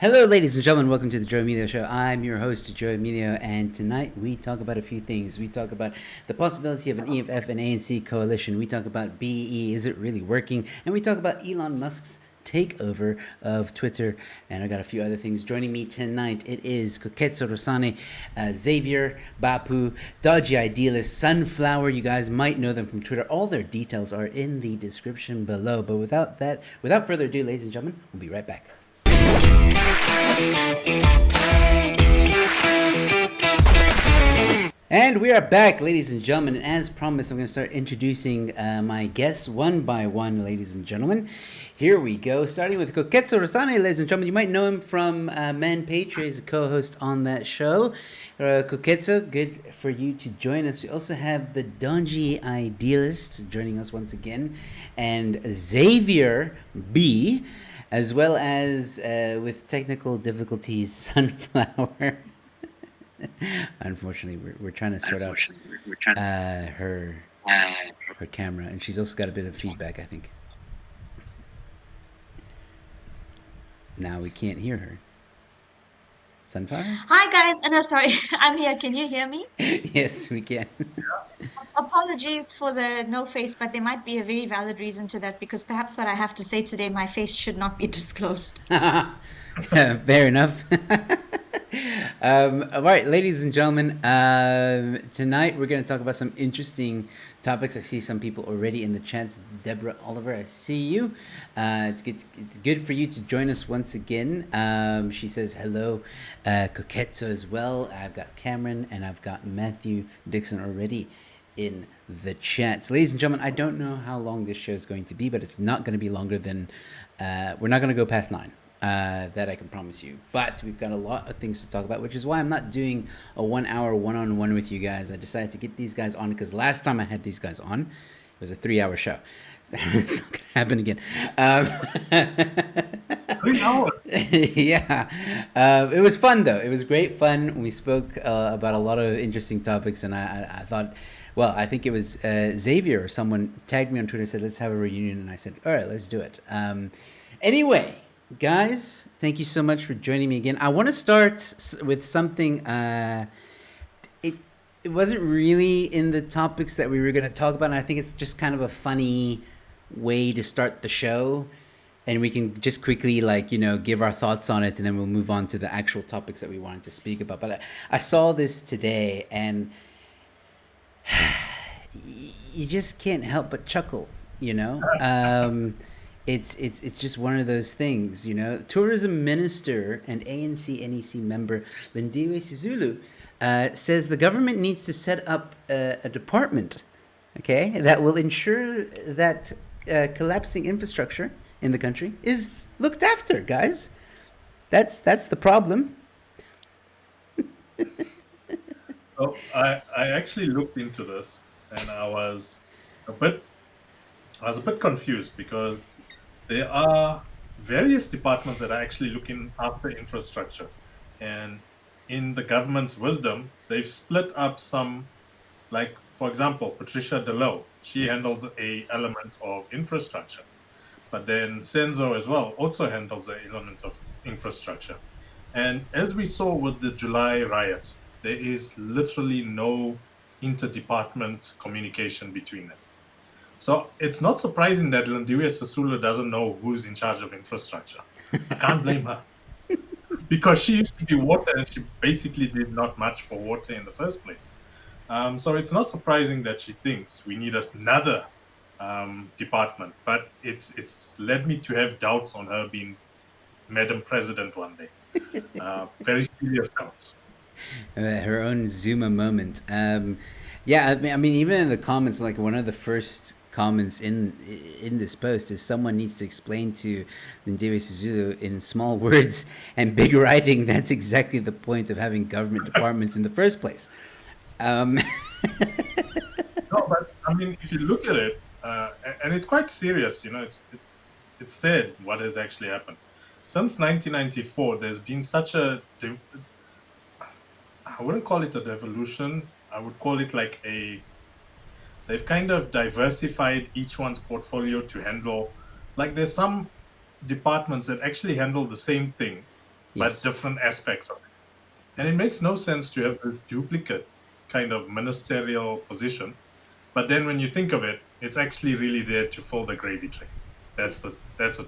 Hello, ladies and gentlemen. Welcome to the Joe Emilio Show. I'm your host, Joe Emilio, and tonight we talk about a few things. We talk about the possibility of an EFF and ANC coalition. We talk about BE, is it really working? And we talk about Elon Musk's takeover of Twitter. And I got a few other things. Joining me tonight, it is Koketso Rosane, Xavier, Bapu, Dodgy Idealist, Sunflower. You guys might know them from Twitter. All their details are in the description below. But without further ado, ladies and gentlemen, we'll be right back. And we are back, ladies and gentlemen. And as promised, I'm going to start introducing my guests one by one, ladies and gentlemen. Here we go, starting with Koketso Rosane, ladies and gentlemen. You might know him from Man Patriot. He's a co-host on that show. Koketso, good for you to join us. We also have the Dodgy Idealist joining us once again, and Xavier B., as well as with technical difficulties, Sunflower. Unfortunately, we're trying to sort out her camera, and she's also got a bit of feedback, I think. Now we can't hear her. Sunflower? Hi guys, no, sorry, I'm here. Can you hear me? Yes, we can. Apologies for the no face, but there might be a very valid reason to that because perhaps what I have to say today, my face should not be disclosed. Fair enough. All right, ladies and gentlemen, tonight we're going to talk about some interesting topics. I see some people already in the chats. Deborah Oliver, I see you. It's good for you to join us once again. She says hello, Koketso as well. I've got Cameron and I've got Matthew Dixon already in the chats. Ladies and gentlemen, I don't know how long this show is going to be, but it's not going to be longer than we're not going to go past 9. That I can promise you. But we've got a lot of things to talk about, which is why I'm not doing a 1 hour one-on-one with you guys. I decided to get these guys on because last time I had these guys on, it was a 3-hour show. It's not going to happen again. 3 hours? Yeah. It was fun, though. It was great fun. We spoke about a lot of interesting topics, and I thought, well, I think it was Xavier or someone tagged me on Twitter and said, let's have a reunion. And I said, all right, let's do it. Anyway, guys, thank you so much for joining me again. I want to start with something. It wasn't really in the topics that we were going to talk about, and I think it's just kind of a funny way to start the show. And we can just quickly, give our thoughts on it, and then we'll move on to the actual topics that we wanted to speak about. But I saw this today, and you just can't help but chuckle, It's just one of those things, Tourism Minister and ANC NEC member Lindiwe Sizulu says the government needs to set up a department, okay, that will ensure that collapsing infrastructure in the country is looked after, guys. That's the problem. So I actually looked into this, and I was a bit confused because there are various departments that are actually looking after infrastructure, and in the government's wisdom, they've split up some, like for example, Patricia DeLo, she handles a element of infrastructure, but then Senzo as well also handles an element of infrastructure. And as we saw with the July riots, there is literally no interdepartment communication between them. So it's not surprising that Lindiwe Sisulu doesn't know who's in charge of infrastructure. I can't blame her. Because she used to be water and she basically did not much for water in the first place. So it's not surprising that she thinks we need another department. But it's led me to have doubts on her being Madam President one day. Very serious doubts. Her own Zuma moment. Yeah, I mean, even in the comments, like one of the first comments in this post is someone needs to explain to Lindiwe Sisulu in small words and big writing that's exactly the point of having government departments in the first place. No, but I mean, if you look at it, and it's quite serious, it's sad what has actually happened. Since 1994, there's been such a, I wouldn't call it a devolution, I would call it like they've kind of diversified each one's portfolio to handle, like there's some departments that actually handle the same thing, but Yes. different aspects of it. And it makes no sense to have this duplicate kind of ministerial position. But then when you think of it, it's actually really there to fill the gravy train. That's the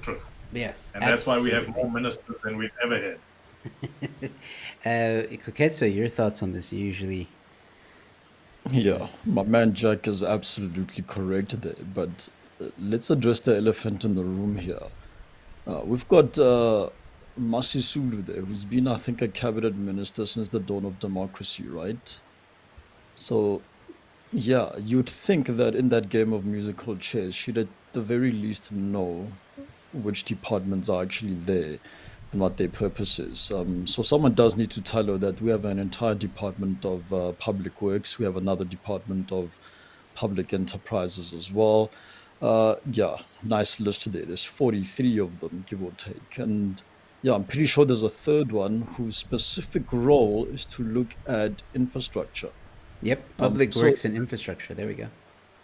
truth. Yes, And that's why we have absolutely. more ministers than we've ever had. Koketsu, your thoughts on this usually? Yeah, Yes. my man Jack is absolutely correct there. But let's address the elephant in the room here. We've got Masisulu there, who's been, I think, a cabinet minister since the dawn of democracy, right? So, yeah, you'd think that in that game of musical chairs, she'd at the very least know which departments are actually there and what their purpose is. So someone does need to tell her that we have an entire department of public works, we have another department of public enterprises as well. Yeah, nice list there. There's 43 of them, give or take. And yeah, I'm pretty sure there's a third one whose specific role is to look at infrastructure. Yep, public So works and infrastructure. There we go.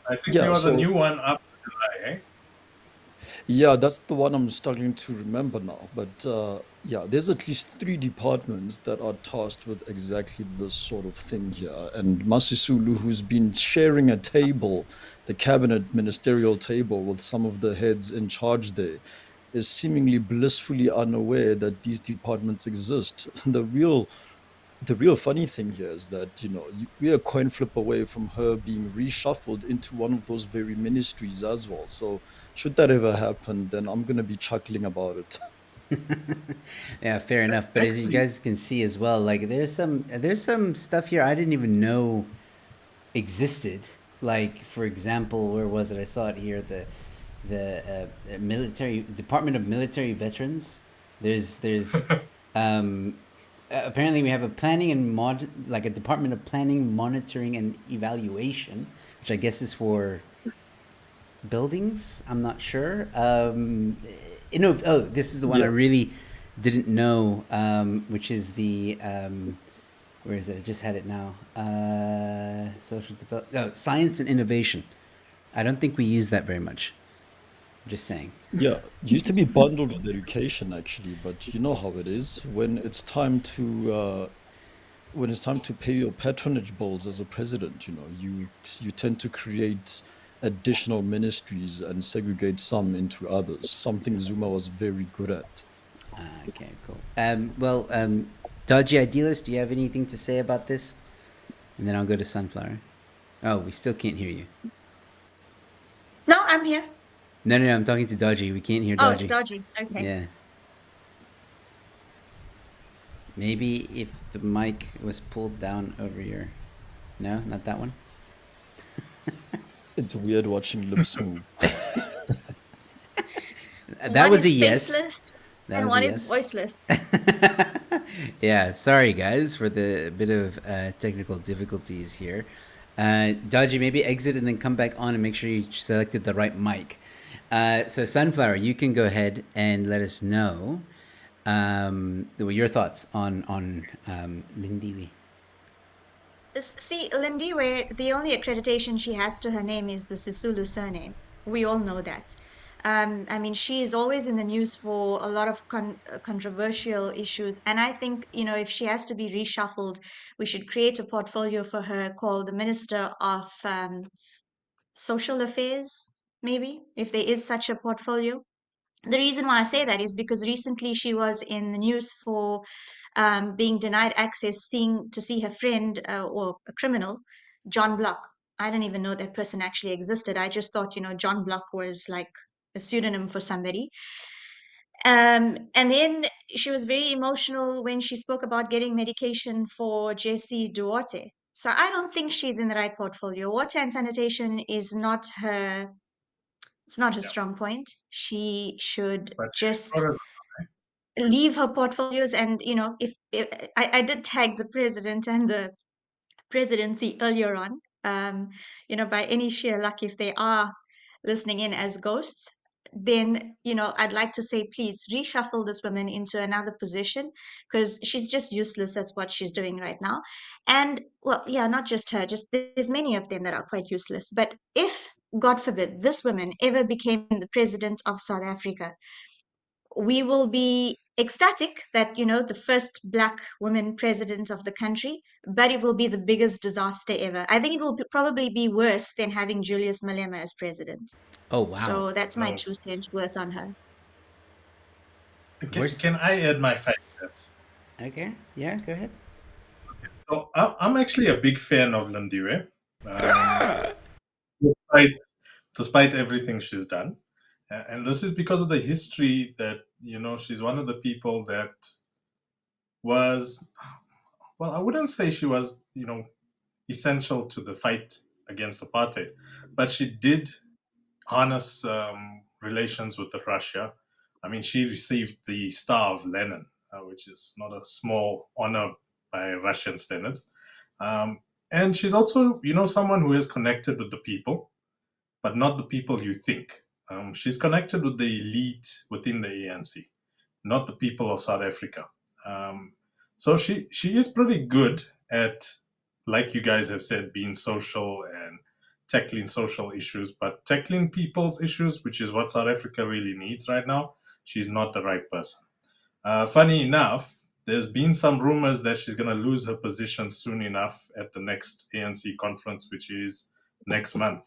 I think there yeah, was a so new one after July, eh? yeah, that's the one I'm struggling to remember now. But yeah, there's at least three departments that are tasked with exactly this sort of thing here. And Masisulu, who's been sharing a table, the cabinet ministerial table, with some of the heads in charge there, is seemingly blissfully unaware that these departments exist. The real funny thing here is that we are a coin flip away from her being reshuffled into one of those very ministries as well. So should that ever happen, then I'm gonna be chuckling about it. Yeah, fair enough. But as you Actually, guys can see as well, like there's some stuff here I didn't even know existed. Like for example, where was it? I saw it here. The military Department of Military Veterans. There's um, apparently we have a planning and like a Department of Planning, Monitoring, and Evaluation, which I guess is for buildings. I'm not sure. Oh, this is the one I Yeah, really didn't know, which is the where is it? I just had it now. Social development. Oh, science and innovation. I don't think we use that very much. Just saying. yeah. It used to be bundled with education actually, but you know how it is when it's time to pay your patronage bills as a president. You tend to create additional ministries and segregate some into others. Something Zuma was very good at. Okay, cool. Well, Dodgy Idealist, do you have anything to say about this? And then I'll go to Sunflower. Oh, we still can't hear you. No, I'm here. No, no, no, I'm talking to Dodgy. We can't hear Oh, Dodgy. dodgy. Okay. Yeah. Maybe if the mic was pulled down over your. No, not that one. It's weird watching lips move. That One was a is yes. faceless That and was a one is yes. voiceless. Yeah, sorry guys for the bit of technical difficulties here. Dodgy, maybe exit and then come back on and make sure you selected the right mic. So Sunflower, you can go ahead and let us know your thoughts on Lindiwi. See, Lindy, where the only accreditation she has to her name is the Sisulu surname. We all know that. I mean, she is always in the news for a lot of controversial issues. And I think, if she has to be reshuffled, we should create a portfolio for her called the Minister of Social Affairs, maybe, if there is such a portfolio. The reason why I say that is because recently she was in the news for being denied access to see her friend or a criminal, John Block. I don't even know that person actually existed. I just thought, John Block was like a pseudonym for somebody. And then she was very emotional when she spoke about getting medication for Jesse Duarte. So I don't think she's in the right portfolio. Water and sanitation is not her. It's not her yeah, strong point. She should but she's just got it. leave her portfolios. And if I did tag the president and the presidency earlier on, by any sheer luck, if they are listening in as ghosts, then I'd like to say, please reshuffle this woman into another position, because she's just useless as what she's doing right now. And well, yeah, not just her, just there's many of them that are quite useless. But if, God forbid, this woman ever became the president of South Africa, we will be ecstatic that, the first Black woman president of the country, but it will be the biggest disaster ever. I think it will probably be worse than having Julius Malema as president. Oh wow. So that's my No. 2 cents worth on her. Worse. Can I add my fact that? Okay. Yeah. Go ahead. So I'm actually a big fan of Lindiwe, despite despite everything she's done, and this is because of the history that she's one of the people that was, well, I wouldn't say she was essential to the fight against apartheid, but she did harness relations with Russia. I mean, she received the Star of Lenin, which is not a small honor by Russian standards. And she's also, someone who is connected with the people, but not the people you think. She's connected with the elite within the ANC, not the people of South Africa. So she is pretty good at, like you guys have said, being social and tackling social issues, but tackling people's issues, which is what South Africa really needs right now, she's not the right person. Funny enough, there's been some rumors that she's going to lose her position soon enough at the next ANC conference, which is next month.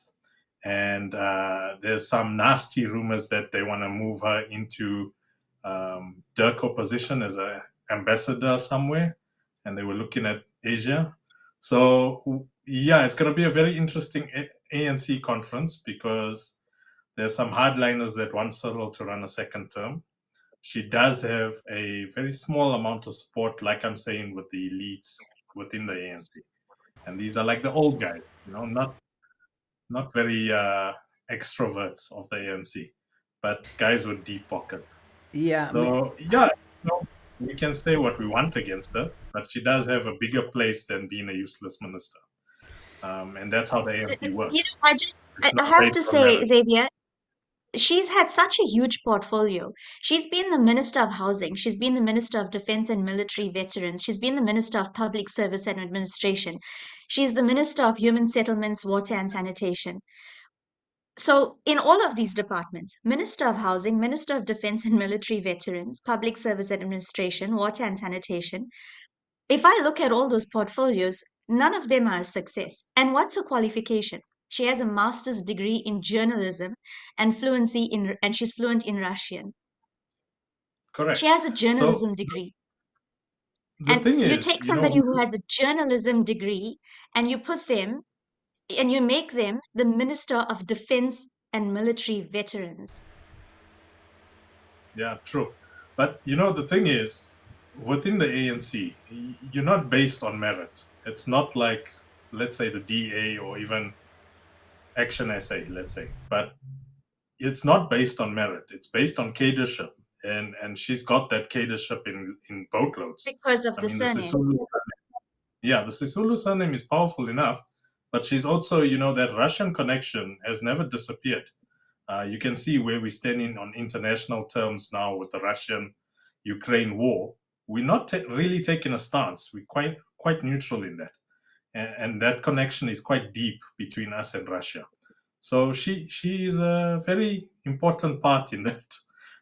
And there's some nasty rumors that they want to move her into Durko position as an ambassador somewhere, and they were looking at Asia. So yeah, it's going to be a very interesting ANC conference because there's some hardliners that want Cyril to run a second term. She does have a very small amount of support, like I'm saying, with the elites within the ANC, and these are like the old guys, not very extroverts of the ANC, but guys with deep pockets. Yeah. So yeah, we can say what we want against her, but she does have a bigger place than being a useless minister, and that's how the ANC works. It's I not have based to on say, merit. Xavier, she's had such a huge portfolio. She's been the Minister of Housing, she's been the Minister of Defense and Military Veterans, she's been the Minister of Public Service and Administration, she's the Minister of Human Settlements, Water and Sanitation. So, in all of these departments, Minister of Housing, Minister of Defense and Military Veterans, Public Service and Administration, Water and Sanitation, if I look at all those portfolios, none of them are a success. And what's her qualification? She has a master's degree in journalism and and she's fluent in Russian. She Correct. has a So journalism degree. the And thing you is, take somebody who has a journalism degree and you put them and you make them the Minister of Defense and Military Veterans. yeah, true. But the thing is, within the ANC, you're not based on merit. It's not like, let's say, the DA or even Action SA, let's say. But it's not based on merit. It's based on cadership, and she's got that cadership in boatloads. Because of I the mean, the surname. Sisulu, yeah, the Sisulu surname is powerful enough, but she's also, that Russian connection has never disappeared. You can see where we're standing on international terms now with the Russian-Ukraine war. We're not really taking a stance. We're quite neutral in that, and that connection is quite deep between us and Russia. So she is a very important part in that,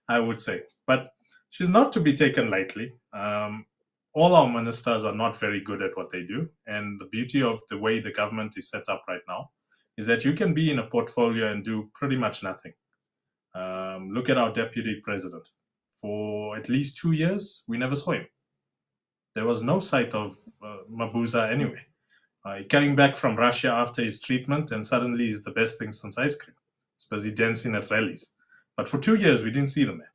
I would say. But she's not to be taken lightly. All our ministers are not very good at what they do, and the beauty of the way the government is set up right now is that you can be in a portfolio and do pretty much nothing. Look at our deputy president. For at least 2 years, we never saw him. There was no sight of Mabuza anyway. Coming back from Russia after his treatment, and suddenly he's the best thing since ice cream. He's busy dancing at rallies. But for 2 years, we didn't see the man.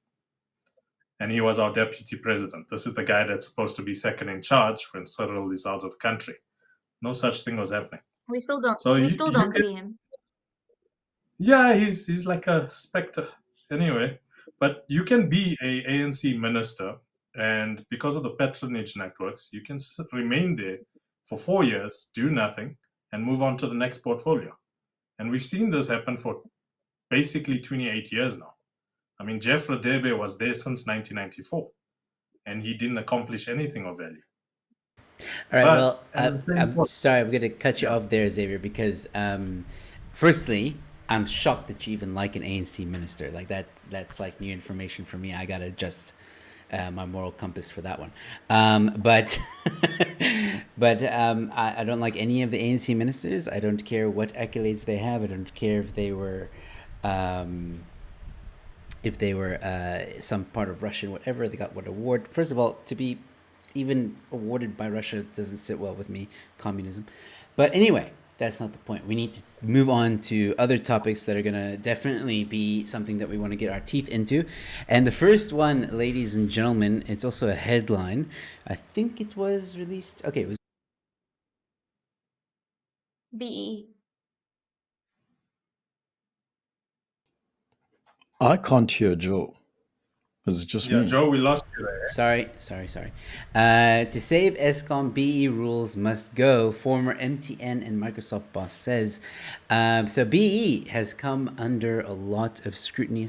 And he was our deputy president. This is the guy that's supposed to be second in charge when Cyril is out of the country. No such thing was happening. We still don't So we still don't see him. yeah, he's like a specter. Anyway, but you can be a ANC minister, and because of the patronage networks, you can remain there for 4 years, do nothing, and move on to the next portfolio. And we've seen this happen for basically 28 years now. I mean, Jeff Radebe was there since 1994, and he didn't accomplish anything of value. All right. But Well, at the same I'm point, sorry. I'm going to cut you yeah, off there, Xavier, because firstly, I'm shocked that you even like an ANC minister. Like that's like new information for me. I gotta adjust my moral compass for that one. But I don't like any of the ANC ministers. I don't care what accolades they have. I don't care if they were some part of Russia, whatever. They got what award. First of all, to be even awarded by Russia doesn't sit well with me, communism. But anyway, that's not the point. We need to move on to other topics that are going to definitely be something that we want to get our teeth into. And the first one, ladies and gentlemen, it's also a headline. I think it was released. Okay, it was BE. I can't hear Joe. Is it just Yeah, me? Joe, we lost you there. Sorry. To save ESCOM, BE rules must go, former MTN and Microsoft boss says. So BE has come under a lot of scrutiny.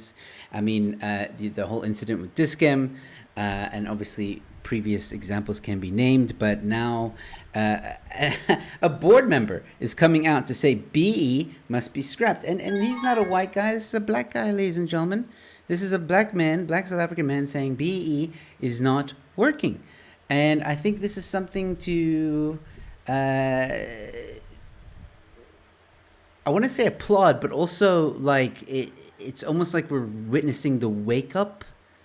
I mean, the whole incident with Dischem, and obviously previous examples can be named, but now a board member is coming out to say BE must be scrapped. And he's not a white guy, this is a black guy, ladies and gentlemen. This is a black South African man saying BE is not working. And I think this is something to, I want to say applaud, but also like it's almost like we're witnessing the wake up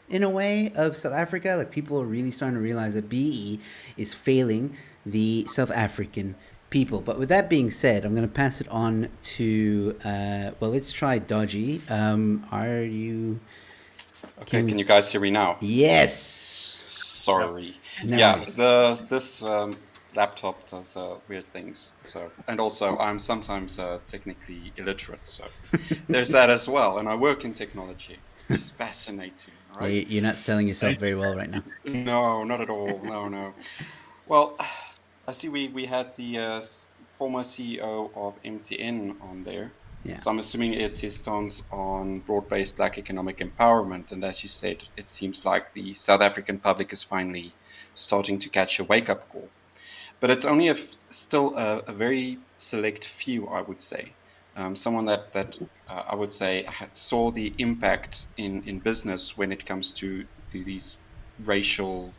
in a way of South Africa. Like people are really starting to realize that BE is failing the South African people. But with that being said, I'm going to pass it on to, let's try Dodgy. Are you... Okay, can you guys hear me now? Yes. Sorry. Nice. Yeah, this laptop does weird things. So, and also I'm sometimes technically illiterate, so there's that as well. And I work in technology, which is fascinating. Right? You're not selling yourself very well right now. No, not at all. No. Well, I see we had the former CEO of MTN on there. Yeah. So I'm assuming it's his stance on broad-based Black economic empowerment. And as you said, it seems like the South African public is finally starting to catch a wake-up call. But it's only still a very select few, I would say. Someone that I would say saw the impact in business when it comes to these racial,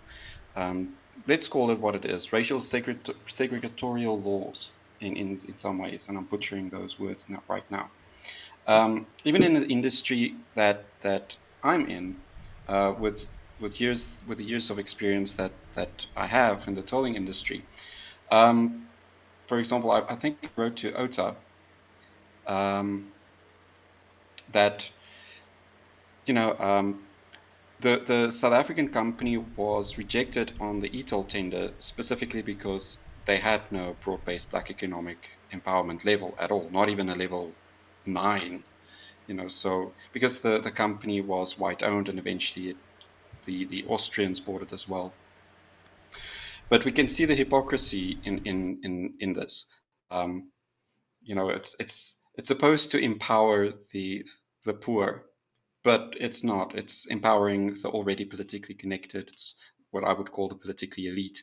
let's call it what it is, racial segregatorial laws. In some ways, and I'm butchering those words right now. Even in the industry that I'm in, with the years of experience that I have in the tolling industry, for example, I think I wrote to OTA that the South African company was rejected on the e-toll tender specifically because they had no broad-based Black economic empowerment level at all, not even a level 9, so because the company was white-owned and eventually the Austrians bought it as well. But we can see the hypocrisy in this. It's supposed to empower the poor, but it's not. It's empowering the already politically connected. It's what I would call the politically elite,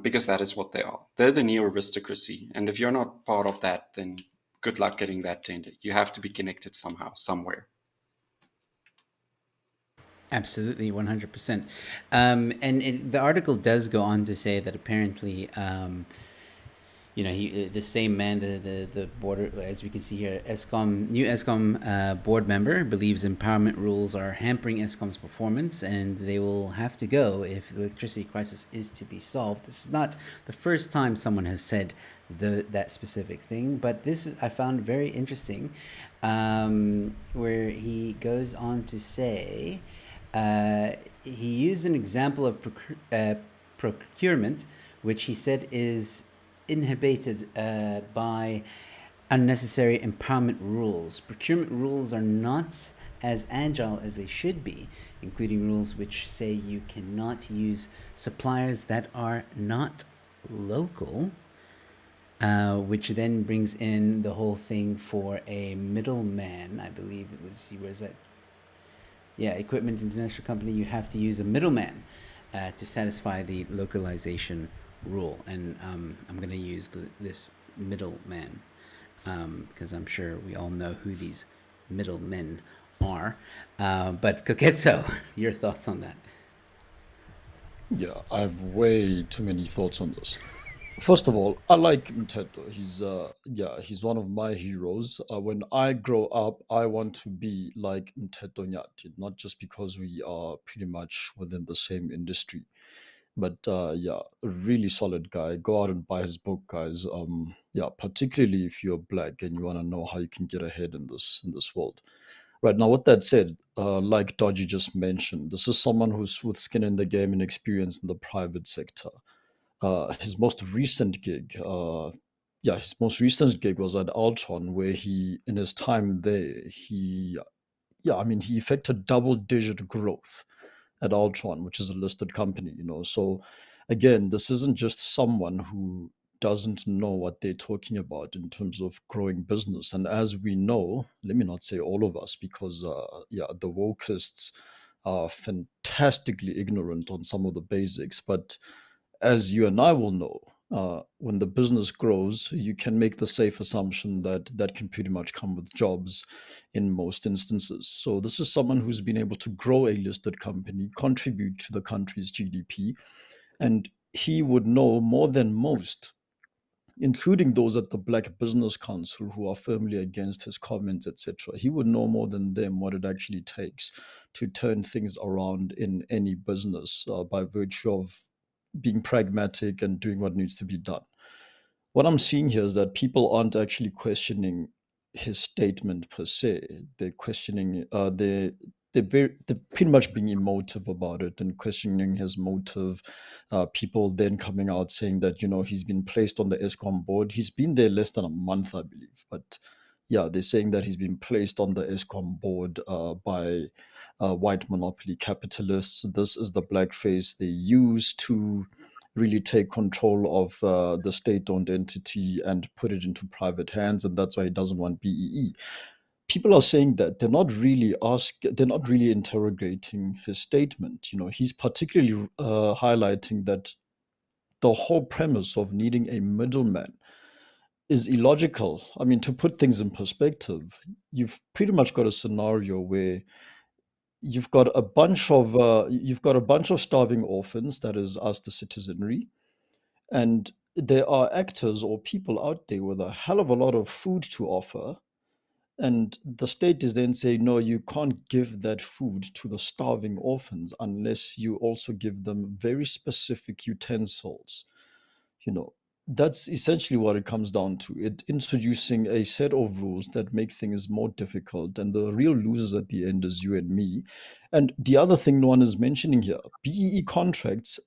because that is what they are. They're the neo-aristocracy. And if you're not part of that, then good luck getting that tender. You have to be connected somehow, somewhere. Absolutely, 100%. The article does go on to say that apparently, the same man, the border, as we can see here, new ESCOM board member believes empowerment rules are hampering ESCOM's performance, and they will have to go if the electricity crisis is to be solved. This is not the first time someone has said that specific thing, but this I found very interesting, where he goes on to say he used an example of procurement, which he said is inhibited by unnecessary empowerment rules. Procurement rules are not as agile as they should be, including rules which say you cannot use suppliers that are not local, which then brings in the whole thing for a middleman. I believe it was, where's that? Yeah, Equipment International Company, you have to use a middleman to satisfy the localization rule, and I'm going to use this middleman. because I'm sure we all know who these middlemen are. But Koketso, your thoughts on that? Yeah, I have way too many thoughts on this. First of all, I like Mteto. He's one of my heroes. When I grow up, I want to be like Mteto Nyati, not just because we are pretty much within the same industry, but yeah, a really solid guy. Go out and buy his book, guys. Yeah, particularly if you're black and you want to know how you can get ahead in this world. Right now, with that said, like Dodgy just mentioned, this is someone who's with skin in the game and experience in the private sector. His most recent gig, his most recent gig was at Altron, where he, in his time there, he effected double-digit growth at Altron, which is a listed company, So again, this isn't just someone who doesn't know what they're talking about in terms of growing business. And as we know, let me not say all of us, because the wokeists are fantastically ignorant on some of the basics. But as you and I will know, when the business grows, you can make the safe assumption that that can pretty much come with jobs in most instances. So, this is someone who's been able to grow a listed company, contribute to the country's GDP, and he would know more than most, including those at the Black Business Council who are firmly against his comments, etc. He would know more than them what it actually takes to turn things around in any business by virtue of being pragmatic and doing what needs to be done. What I'm seeing here is that people aren't actually questioning his statement per se. They're questioning, they're pretty much being emotive about it and questioning his motive. People then coming out saying that, he's been placed on the ESCOM board. He's been there less than a month, I believe. But yeah, they're saying that he's been placed on the ESCOM board by white monopoly capitalists. This is the blackface they use to really take control of the state-owned entity and put it into private hands, and that's why he doesn't want BEE. People are saying that they're not really interrogating his statement. He's particularly highlighting that the whole premise of needing a middleman is illogical. I mean, to put things in perspective, you've pretty much got a scenario where you've got a bunch of starving orphans, that is us, the citizenry, and there are actors or people out there with a hell of a lot of food to offer. And the state is then saying, no, you can't give that food to the starving orphans unless you also give them very specific utensils. You know, that's essentially what it comes down to. It introducing a set of rules that make things more difficult, and the real losers at the end is you and me. And the other thing no one is mentioning here, BEE contracts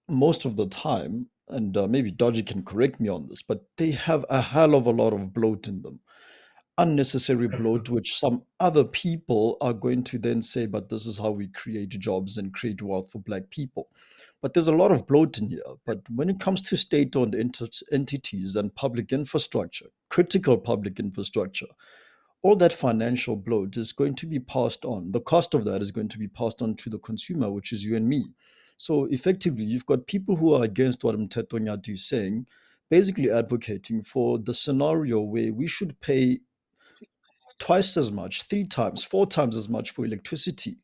most of the time, and maybe Dodgy can correct me on this, but they have a hell of a lot of bloat in them. Unnecessary bloat, which some other people are going to then say, but this is how we create jobs and create wealth for black people. But there's a lot of bloat in here. But when it comes to state owned entities and public infrastructure, critical public infrastructure, all that financial bloat is going to be passed on. The cost of that is going to be passed on to the consumer, which is you and me. So effectively, you've got people who are against what Mteto Nyati is saying, basically advocating for the scenario where we should pay twice as much, three times, four times as much for electricity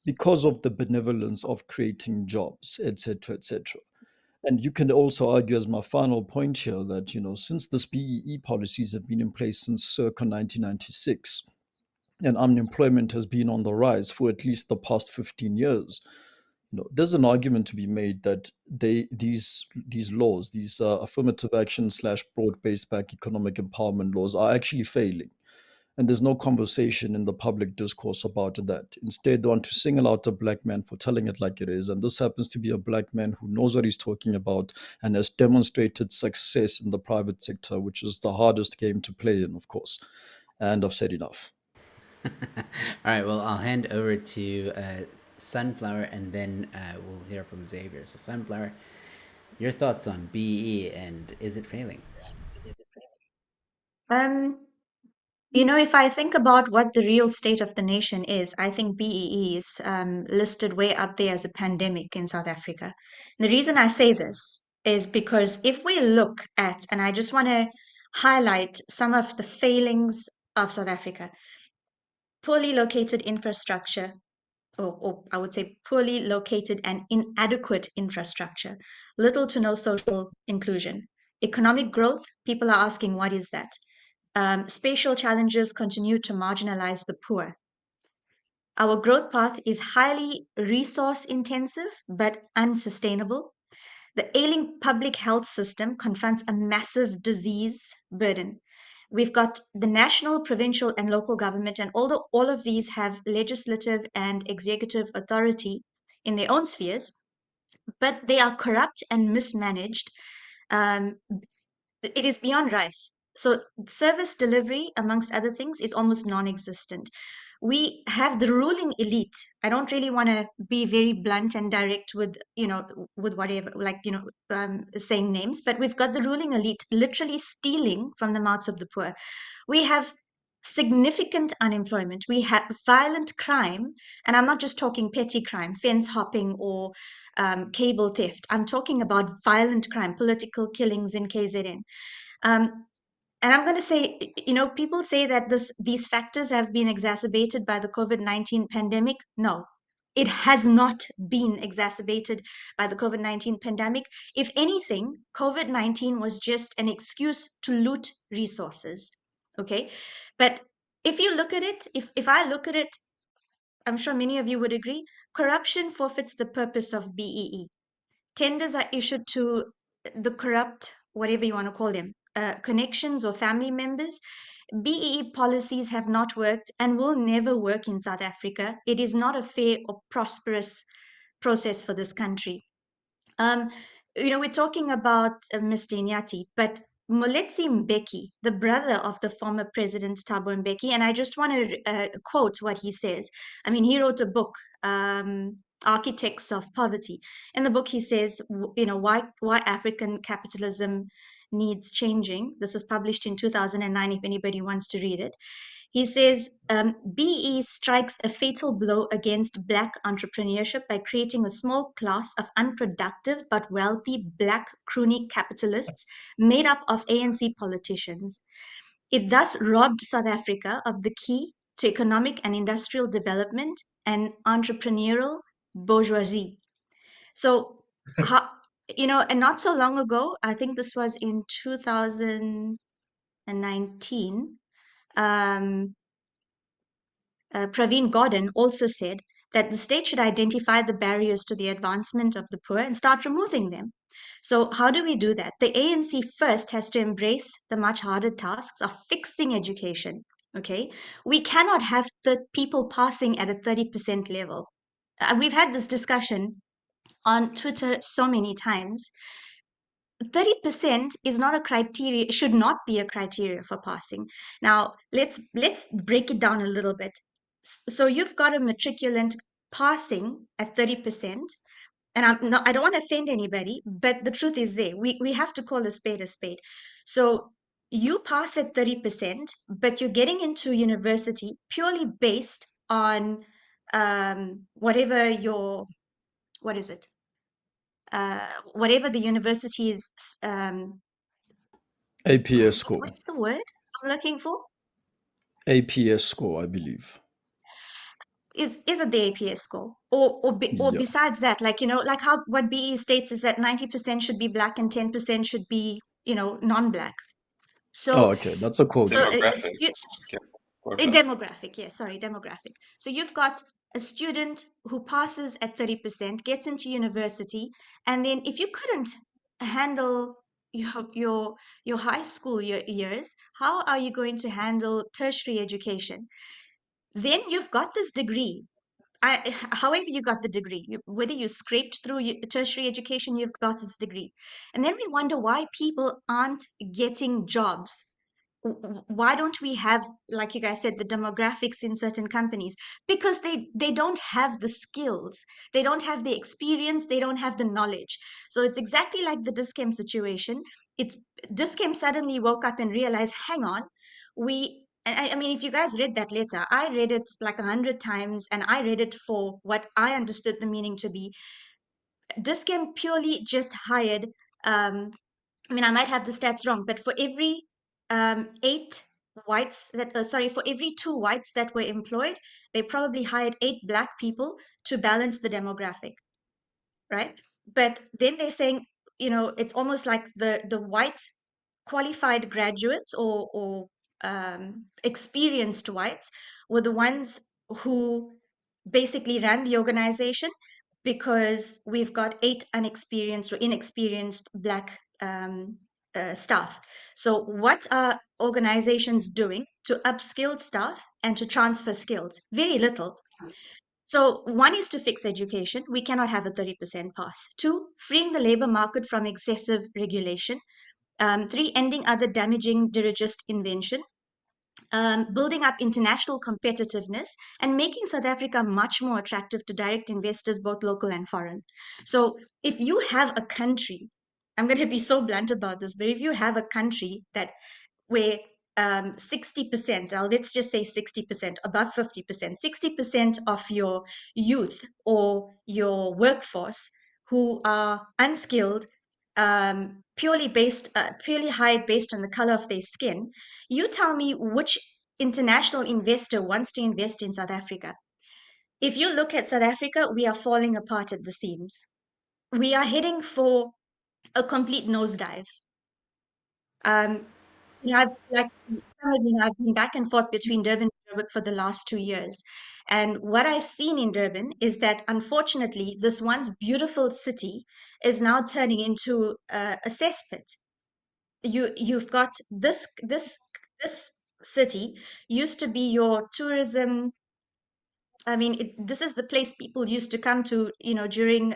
because of the benevolence of creating jobs, etc., etc. And you can also argue, as my final point here, that since this BEE policies have been in place since circa 1996, and unemployment has been on the rise for at least the past 15 years. There's an argument to be made that these laws, these affirmative action slash broad-based back economic empowerment laws, are actually failing. And there's no conversation in the public discourse about that. Instead, they want to single out a black man for telling it like it is. And this happens to be a black man who knows what he's talking about and has demonstrated success in the private sector, which is the hardest game to play in, of course. And I've said enough. All right. Well, I'll hand over to Sunflower, and then we'll hear from Xavier. So, Sunflower, your thoughts on BE, and is it failing? Um, if I think about what the real state of the nation is, I think BEE is listed way up there as a pandemic in South Africa. And the reason I say this is because if we look at, and I just want to highlight some of the failings of South Africa. Poorly located infrastructure, or I would say poorly located and inadequate infrastructure, little to no social inclusion. Economic growth, people are asking, what is that? Spatial challenges continue to marginalize the poor. Our growth path is highly resource intensive but unsustainable. The ailing public health system confronts a massive disease burden. We've got the national, provincial, and local government, and although all of these have legislative and executive authority in their own spheres, but they are corrupt and mismanaged. Um, it is beyond rife. So, service delivery, amongst other things, is almost non existent. We have the ruling elite. I don't really want to be very blunt and direct with, with whatever, like, saying names, but we've got the ruling elite literally stealing from the mouths of the poor. We have significant unemployment. We have violent crime, and I'm not just talking petty crime, fence hopping or cable theft. I'm talking about violent crime, political killings in KZN. Um, and I'm going to say, people say that these factors have been exacerbated by the COVID-19 pandemic. No, it has not been exacerbated by the COVID-19 pandemic. If anything, COVID-19 was just an excuse to loot resources. Okay. But if you look at it, if I look at it, I'm sure many of you would agree, corruption forfeits the purpose of BEE. Tenders are issued to the corrupt, whatever you want to call them, connections or family members. BEE policies have not worked and will never work in South Africa. It is not a fair or prosperous process for this country. Um, we're talking about Mr. Inyati, but Moletsi Mbeki, the brother of the former president Thabo Mbeki, and I just want to quote what he says. I mean, he wrote a book, Architects of Poverty. In the book, he says, why African capitalism needs changing. This was published in 2009, if anybody wants to read it. He says, BE strikes a fatal blow against Black entrepreneurship by creating a small class of unproductive but wealthy Black crony capitalists made up of ANC politicians. It thus robbed South Africa of the key to economic and industrial development and entrepreneurial bourgeoisie. So, and not so long ago, I think this was in 2019, Praveen Gordon also said that the state should identify the barriers to the advancement of the poor and start removing them. So, how do we do that? The ANC first has to embrace the much harder tasks of fixing education. Okay, we cannot have the people passing at a 30% level. We've had this discussion on Twitter so many times. 30% is not a criteria, should not be a criteria for passing. Now, let's break it down a little bit. So you've got a matriculant passing at 30%, and I don't want to offend anybody, but the truth is there. We have to call a spade a spade. So you pass at 30%, but you're getting into university purely based on whatever your, what is it? Whatever the university's APS score. what's the word I'm looking for? APS score, I believe. Is it the APS score, or Yeah. besides that, like like how what BE states is that 90% should be Black and 10% should be non-Black. So, Oh, okay, that's a quote. so Demographics. Yeah. a demographic, yeah, sorry, demographic. So you've got a student who passes at 30%, gets into university, and then if you couldn't handle your high school years, how are you going to handle tertiary education? Then you've got this degree. However you got the degree, whether you scraped through tertiary education, you've got this degree. And then we wonder why people aren't getting jobs. Why don't we have, like you guys said, the demographics in certain companies? Because they don't have the skills, they don't have the experience, they don't have the knowledge. So it's exactly like the Dischem situation. It's Dischem suddenly woke up and realized, hang on, I mean, if you guys read that letter, I read it like 100 times, and I read it for what I understood the meaning to be. Dischem purely just hired, I mean, I might have the stats wrong, but for every 8 whites that, sorry, for every 2 whites that were employed, they probably hired 8 black people to balance the demographic, right? But then they're saying, it's almost like the white qualified graduates or experienced whites were the ones who basically ran the organization, because we've got 8 unexperienced or inexperienced black staff. So what are organizations doing to upskill staff and to transfer skills? Very little. So one is to fix education. We cannot have a 30% pass. 2, freeing the labor market from excessive regulation. 3, ending other damaging dirigist invention. Building up international competitiveness and making South Africa much more attractive to direct investors, both local and foreign. So if you have a country, I'm going to be so blunt about this, but if you have a country that where 60%, let's just say 60%, above 50%, 60% of your youth or your workforce who are unskilled, purely hired based on the color of their skin, you tell me which international investor wants to invest in South Africa. If you look at South Africa, we are falling apart at the seams. We are heading for a complete nosedive. I've like some of you know, I've been back and forth between Durban and Joburg for the last 2 years. And what I've seen in Durban is that unfortunately, this once beautiful city is now turning into a cesspit. You've got this city used to be your tourism. I mean, this is the place people used to come to, during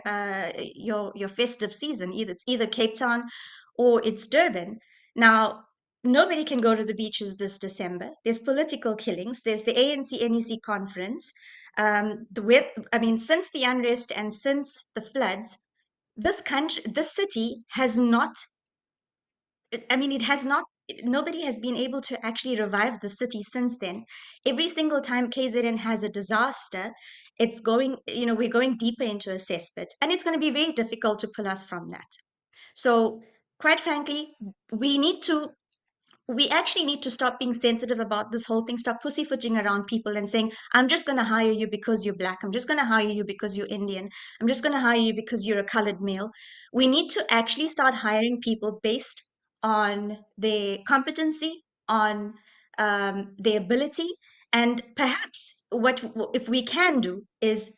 your festive season. It's either Cape Town or it's Durban. Now, nobody can go to the beaches this December. There's political killings. There's the ANC NEC conference. Since the unrest and since the floods, this city has not. It has not. Nobody has been able to actually revive the city since then. Every single time KZN has a disaster, it's going, we're going deeper into a cesspit, and it's going to be very difficult to pull us from that. So, quite frankly, we actually need to stop being sensitive about this whole thing, stop pussyfooting around people and saying, I'm just going to hire you because you're black. I'm just going to hire you because you're Indian. I'm just going to hire you because you're a colored male. We need to actually start hiring people based on their competency, on their ability. And perhaps what if we can do is,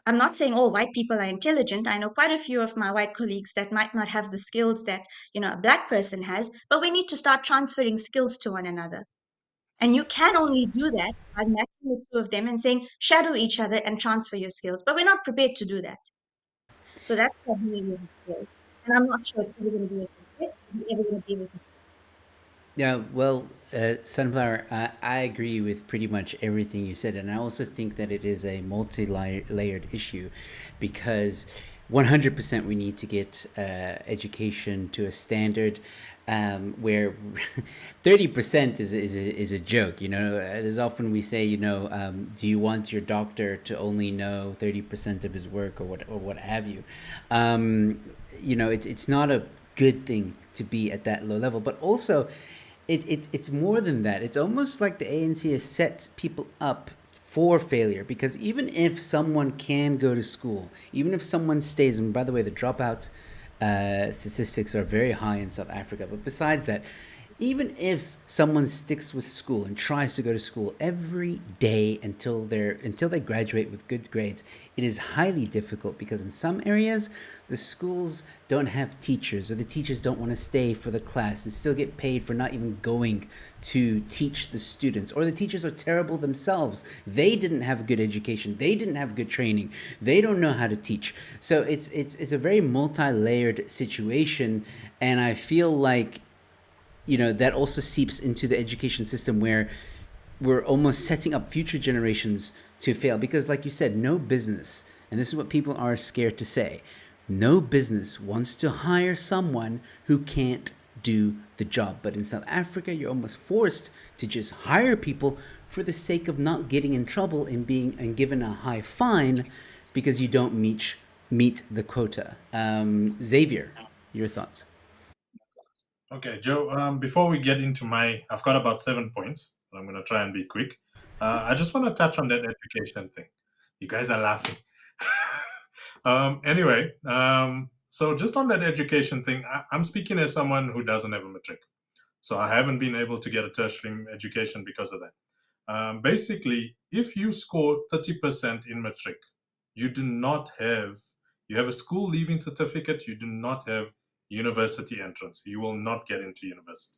I'm not saying all white people are intelligent. I know quite a few of my white colleagues that might not have the skills that, a black person has, but we need to start transferring skills to one another. And you can only do that by matching the two of them and saying, shadow each other and transfer your skills. But we're not prepared to do that. So that's probably the skill. And I'm not sure it's ever going to be a success. We're ever going to be able to. Yeah, well, Sunflower, I agree with pretty much everything you said. And I also think that it is a multi layered issue because 100% we need to get education to a standard where 30% is a joke. There's often we say, do you want your doctor to only know 30% of his work or what have you? It's not a good thing to be at that low level, but also it's more than that. It's almost like the ANC has set people up for failure, because even if someone can go to school, even if someone stays, and by the way, the dropout statistics are very high in South Africa, but besides that, even if someone sticks with school and tries to go to school every day until they graduate with good grades, it is highly difficult because in some areas the schools don't have teachers, or the teachers don't want to stay for the class and still get paid for not even going to teach the students, or the teachers are terrible themselves. They didn't have a good education, they didn't have good training, they don't know how to teach. So it's a very multi-layered situation, and I feel like that also seeps into the education system where we're almost setting up future generations to fail. Because like you said, no business, and this is what people are scared to say, no business wants to hire someone who can't do the job. But in South Africa, you're almost forced to just hire people for the sake of not getting in trouble and given a high fine because you don't meet the quota. Xavier, your thoughts? Okay, Joe, before we get into I've got about 7 points, but I'm going to try and be quick. I just want to touch on that education thing. You guys are laughing. Anyway, so just on that education thing, I'm speaking as someone who doesn't have a matric. So I haven't been able to get a tertiary education because of that. Basically, if you score 30% in matric, you have a school leaving certificate, you do not have university entrance. You will not get into university.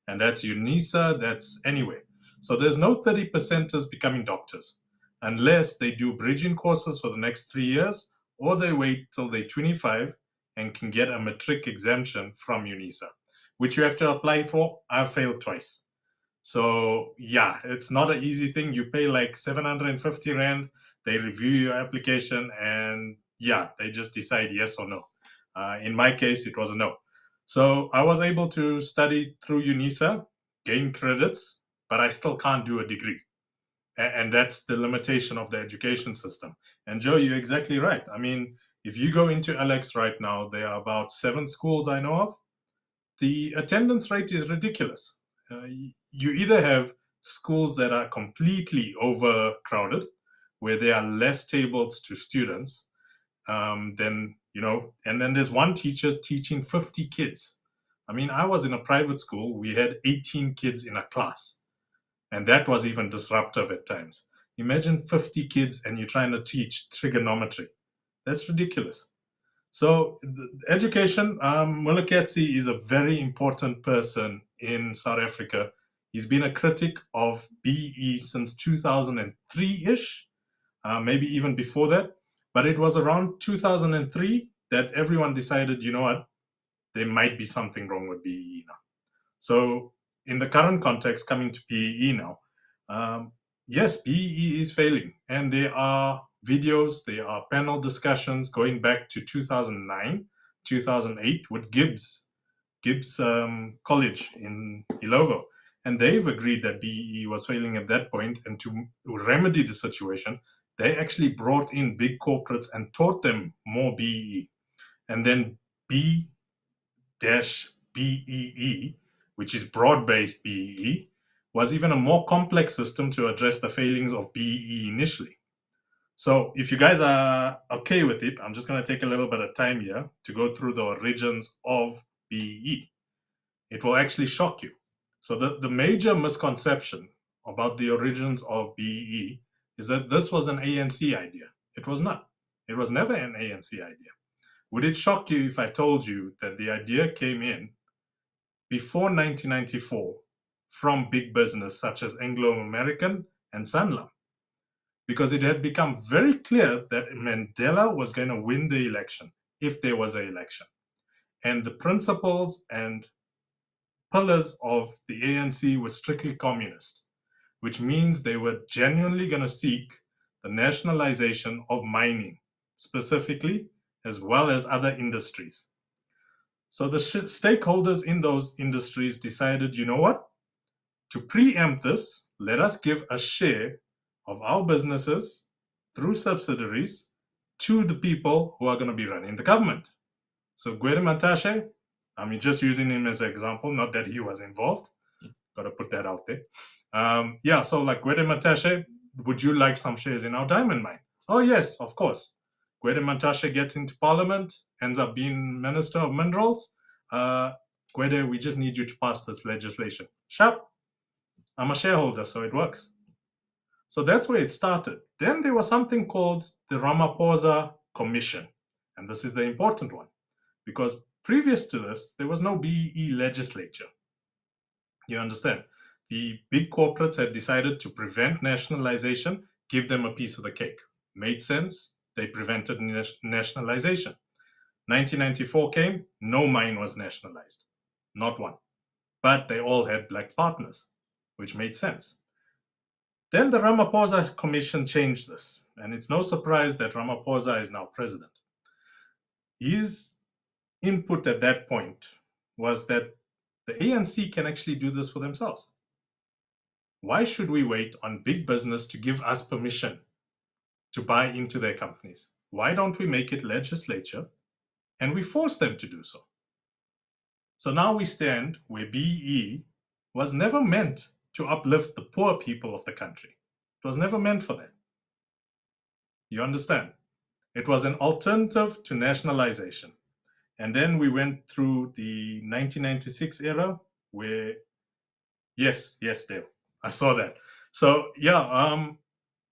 And that's UNISA, that's anyway. So there's no 30%ers becoming doctors unless they do bridging courses for the next 3 years or they wait till they're 25 and can get a matric exemption from UNISA, which you have to apply for. I've failed twice. So yeah, it's not an easy thing. You pay like 750 Rand, they review your application, and yeah, they just decide yes or no. In my case, it was a no. So I was able to study through UNISA, gain credits, but I still can't do a degree. And that's the limitation of the education system. And Joe, you're exactly right. I mean, if you go into Alex right now, there are about 7 schools I know of. The attendance rate is ridiculous. You either have schools that are completely overcrowded, where there are less tables to students, and then there's one teacher teaching 50 kids. I mean, I was in a private school, we had 18 kids in a class, and that was even disruptive at times. Imagine 50 kids and you're trying to teach trigonometry. That's ridiculous. So education, Muleketsi is a very important person in South Africa. He's been a critic of BE since 2003-ish, maybe even before that. But it was around 2003 that everyone decided, you know what, there might be something wrong with BE now. So in the current context, coming to PEE now, yes, BE is failing. And there are videos, there are panel discussions going back to 2009, 2008 with Gibbs College in Ilovo. And they've agreed that BE was failing at that point. And to remedy the situation, they actually brought in big corporates and taught them more BE. And then B-BEE, which is broad-based BEE, was even a more complex system to address the failings of BEE initially. So if you guys are okay with it, I'm just going to take a little bit of time here to go through the origins of BEE. It will actually shock you. So the major misconception about the origins of BEE is that this was an ANC idea. It was not. It was never an ANC idea. Would it shock you if I told you that the idea came in before 1994 from big business such as Anglo American and Sanlam? Because it had become very clear that Mandela was going to win the election if there was an election. And the principles and pillars of the ANC were strictly communist, which means they were genuinely going to seek the nationalization of mining, specifically, as well as other industries. So the stakeholders in those industries decided, you know what? To preempt this, let us give a share of our businesses through subsidiaries to the people who are going to be running the government. So Gwede Mantashe, I'm just using him as an example, not that he was involved. Got to put that out there. So like Gwede Mantashe, would you like some shares in our diamond mine? Oh yes, of course. Gwede Mantashe gets into parliament, ends up being Minister of Minerals. Gwede, we just need you to pass this legislation. Sharp. I'm a shareholder, so it works. So that's where it started. Then there was something called the Ramaphosa Commission. And this is the important one, because previous to this, there was no BEE legislature. You understand? The big corporates had decided to prevent nationalization, give them a piece of the cake. Made sense. They prevented nationalization. 1994 came, no mine was nationalized. Not one. But they all had black partners, which made sense. Then the Ramaphosa Commission changed this, and it's no surprise that Ramaphosa is now president. His input at that point was that the ANC can actually do this for themselves. Why should we wait on big business to give us permission to buy into their companies? Why don't we make it legislature and we force them to do so? So now we stand where BEE was never meant to uplift the poor people of the country. It was never meant for that. You understand? It was an alternative to nationalization. And then we went through the 1996 era where, yes, Dale, I saw that. So yeah,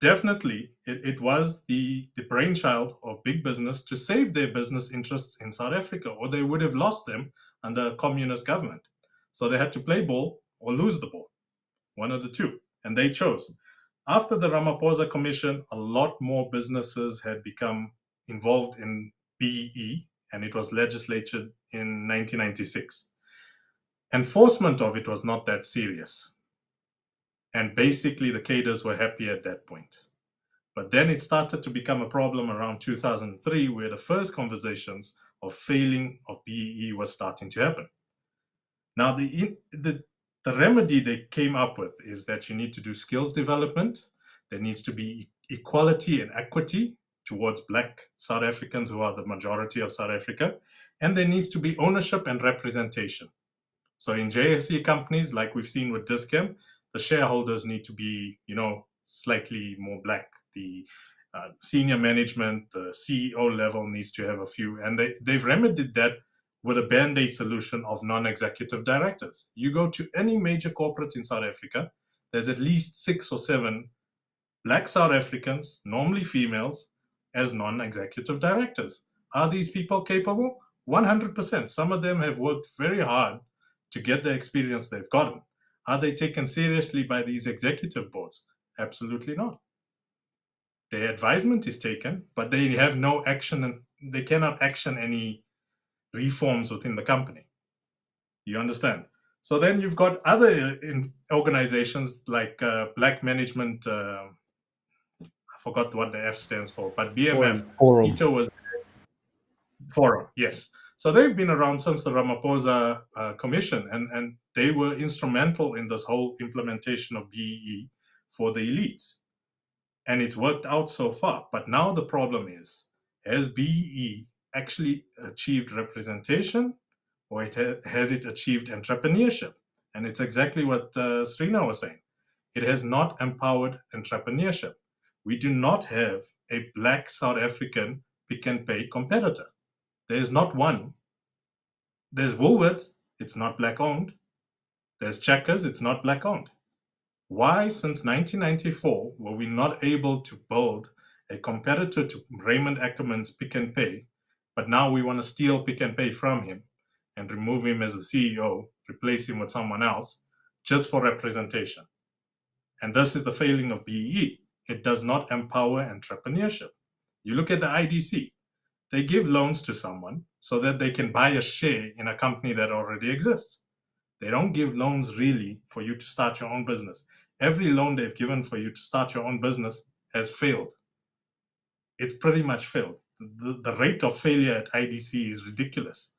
definitely it was the brainchild of big business to save their business interests in South Africa, or they would have lost them under a communist government. So they had to play ball or lose the ball, one of the two, and they chose. After the Ramaphosa Commission, a lot more businesses had become involved in BEE, and it was legislated in 1996. Enforcement of it was not that serious. And basically, the cadres were happy at that point. But then it started to become a problem around 2003, where the first conversations of failing of BEE was starting to happen. Now, the remedy they came up with is that you need to do skills development. There needs to be equality and equity towards Black South Africans, who are the majority of South Africa. And there needs to be ownership and representation. So in JSE companies, like we've seen with Dischem, the shareholders need to be, slightly more Black. The senior management, the CEO level needs to have a few. And they've remedied that with a band-aid solution of non-executive directors. You go to any major corporate in South Africa, there's at least 6 or 7 Black South Africans, normally females, as non-executive directors. Are these people capable? 100%. Some of them have worked very hard to get the experience they've gotten. Are they taken seriously by these executive boards? Absolutely not. Their advisement is taken, but they have no action, and they cannot action any reforms within the company. You understand? So then you've got other organizations like Black Management, I forgot what the F stands for, but BMF, Forum. Peter was Forum, yes. So they've been around since the Ramaphosa Commission, and they were instrumental in this whole implementation of BEE for the elites. And it's worked out so far. But now the problem is, has BEE actually achieved representation, or has it achieved entrepreneurship? And it's exactly what Srina was saying. It has not empowered entrepreneurship. We do not have a Black South African Pick n Pay competitor. There's not one. There's Woolworths, it's not Black owned. There's Checkers, it's not Black owned. Why, since 1994, were we not able to build a competitor to Raymond Ackerman's Pick n Pay, but now we want to steal Pick n Pay from him and remove him as the CEO, replace him with someone else, just for representation? And this is the failing of BEE. It does not empower entrepreneurship. You look at the IDC. They give loans to someone so that they can buy a share in a company that already exists. They don't give loans really for you to start your own business. Every loan they've given for you to start your own business has failed. It's pretty much failed. The rate of failure at IDC is ridiculous.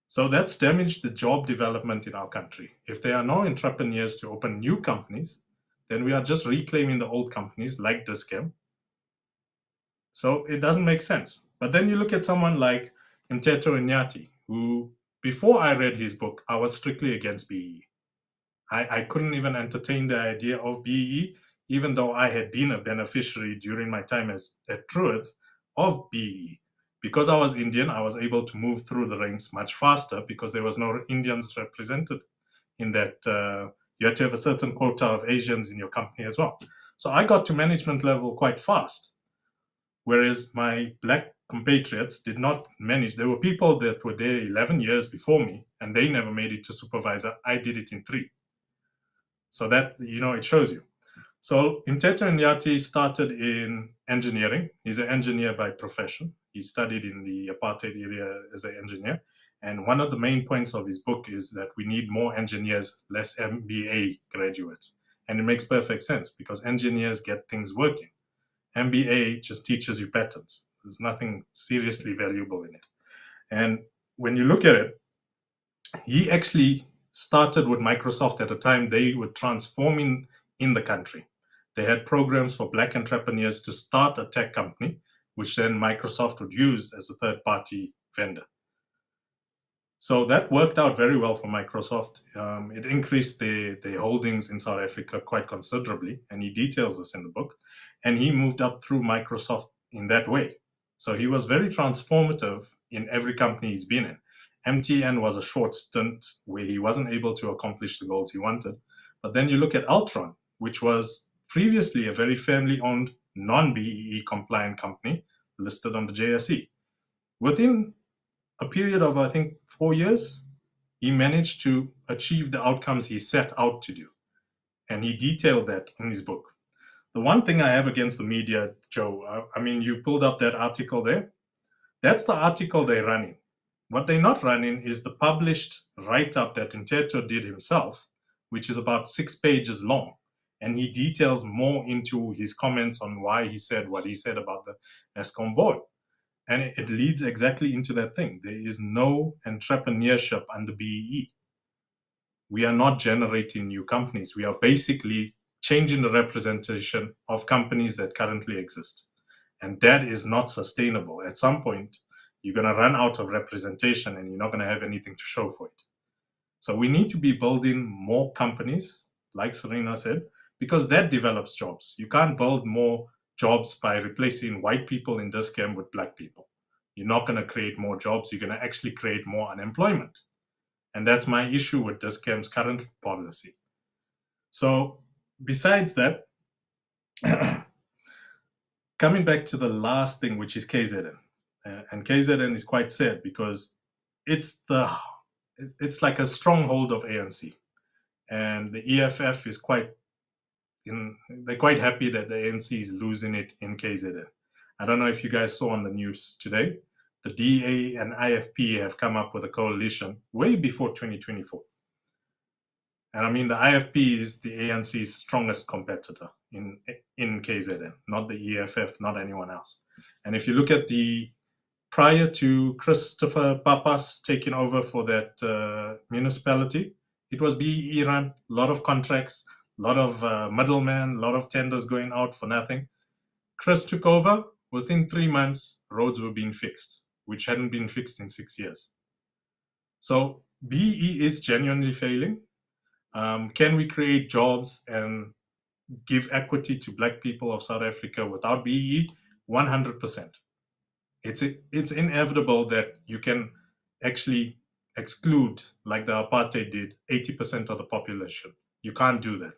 So that's damaged the job development in our country. If there are no entrepreneurs to open new companies, then we are just reclaiming the old companies like Dischem. So it doesn't make sense. But then you look at someone like Mteto Inyati, who, before I read his book, I was strictly against BEE. I couldn't even entertain the idea of BEE, even though I had been a beneficiary during my time at Truitt's of BEE. Because I was Indian, I was able to move through the ranks much faster because there was no Indians represented in that. You had to have a certain quota of Asians in your company as well. So I got to management level quite fast. Whereas my Black compatriots did not manage. There were people that were there 11 years before me, and they never made it to supervisor. I did it in 3. So that, it shows you. So Mteto Inyati started in engineering. He's an engineer by profession. He studied in the apartheid area as an engineer. And one of the main points of his book is that we need more engineers, less MBA graduates. And it makes perfect sense because engineers get things working. MBA just teaches you patterns. There's nothing seriously valuable in it. And when you look at it, he actually started with Microsoft at a time they were transforming in the country. They had programs for Black entrepreneurs to start a tech company, which then Microsoft would use as a third-party vendor. So that worked out very well for Microsoft. It increased their holdings in South Africa quite considerably, and he details this in the book. And he moved up through Microsoft in that way. So he was very transformative in every company he's been in. MTN was a short stint where he wasn't able to accomplish the goals he wanted. But then you look at Altron, which was previously a very family owned, non BEE compliant company listed on the JSE. Within a period of, I think, 4 years, he managed to achieve the outcomes he set out to do. And he detailed that in his book. The one thing I have against the media, Joe, I mean, you pulled up that article there. That's the article they're running. What they're not running is the published write-up that Nteto did himself, which is about 6 pages long. And he details more into his comments on why he said what he said about the ESCOM board. And it leads exactly into that thing. There is no entrepreneurship under BEE. We are not generating new companies. We are basically changing the representation of companies that currently exist. And that is not sustainable. At some point, you're going to run out of representation and you're not going to have anything to show for it. So we need to be building more companies, like Serena said, because that develops jobs. You can't build more jobs by replacing white people in Dischem with black people. You're not going to create more jobs. You're going to actually create more unemployment. And that's my issue with Dischem's current policy. So besides that, coming back to the last thing, which is KZN. And KZN is quite sad because it's like a stronghold of ANC. And the EFF is they're quite happy that the ANC is losing it in KZN. I don't know if you guys saw on the news today, the DA and IFP have come up with a coalition way before 2024. And I mean, the IFP is the ANC's strongest competitor in KZN, not the EFF, not anyone else. And if you look at prior to Christopher Papas taking over for that municipality, it was BEE run, a lot of contracts, a lot of middlemen, a lot of tenders going out for nothing. Chris took over. Within 3 months, roads were being fixed, which hadn't been fixed in 6 years. So BEE is genuinely failing. Can we create jobs and give equity to black people of South Africa without BEE? 100%. It's inevitable that you can actually exclude, like the apartheid did, 80% of the population. You can't do that.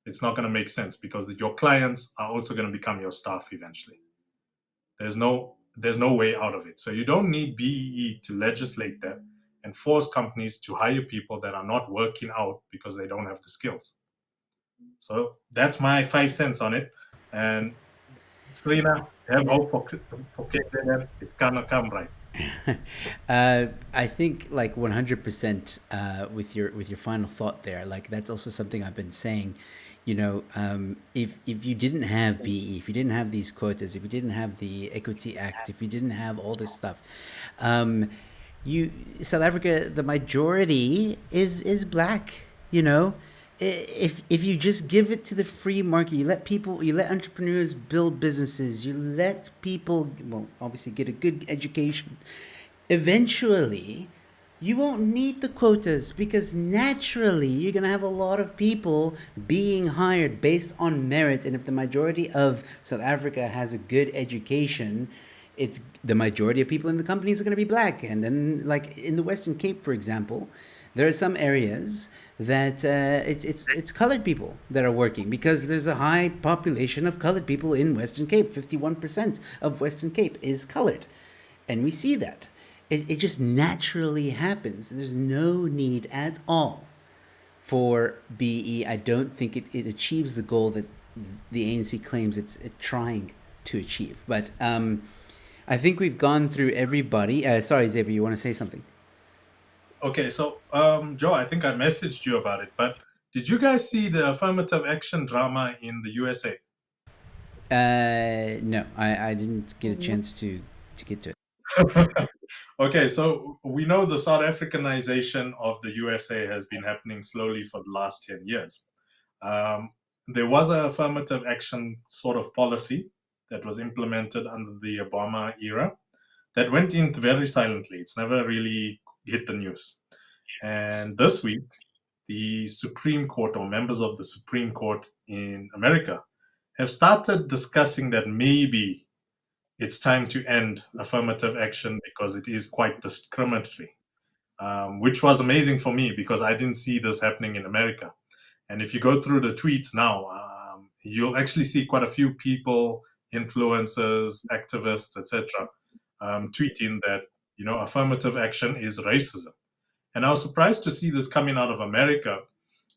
It's not going to make sense because your clients are also going to become your staff eventually. There's no way out of it. So you don't need BEE to legislate that and force companies to hire people that are not working out because they don't have the skills. So that's my 5 cents on it. And Serena, have hope for KZN. It's gonna come right. I think like 100% with your final thought there. Like that's also something I've been saying. You know, if you didn't have BE, if you didn't have these quotas, if you didn't have the Equity Act, if you didn't have all this stuff, South Africa, the majority is black. You know, if you just give it to the free market, you let entrepreneurs build businesses, you let people, well, obviously get a good education, eventually you won't need the quotas because naturally you're going to have a lot of people being hired based on merit. And if the majority of South Africa has a good education, it's the majority of people in the companies are going to be black. And then like in the Western Cape, for example, there are some areas that it's colored people that are working because there's a high population of colored people in Western Cape. 51% of Western Cape is colored. And we see that. It just naturally happens. There's no need at all for BE. I don't think it achieves the goal that the ANC claims it's trying to achieve. But I think we've gone through everybody. Sorry, Xavier, you want to say something? Okay, so Joe, I think I messaged you about it, but did you guys see the affirmative action drama in the USA? No, I didn't get a chance to get to it. Okay, so we know the South Africanization of the USA has been happening slowly for the last 10 years. There was an affirmative action sort of policy that was implemented under the Obama era that went in very silently. It's never really hit the news. And this week, the Supreme Court or members of the Supreme Court in America have started discussing that maybe it's time to end affirmative action because it is quite discriminatory, which was amazing for me because I didn't see this happening in America. And if you go through the tweets now, you'll actually see quite a few people, influencers, activists, etc., tweeting that affirmative action is racism. And I was surprised to see this coming out of America,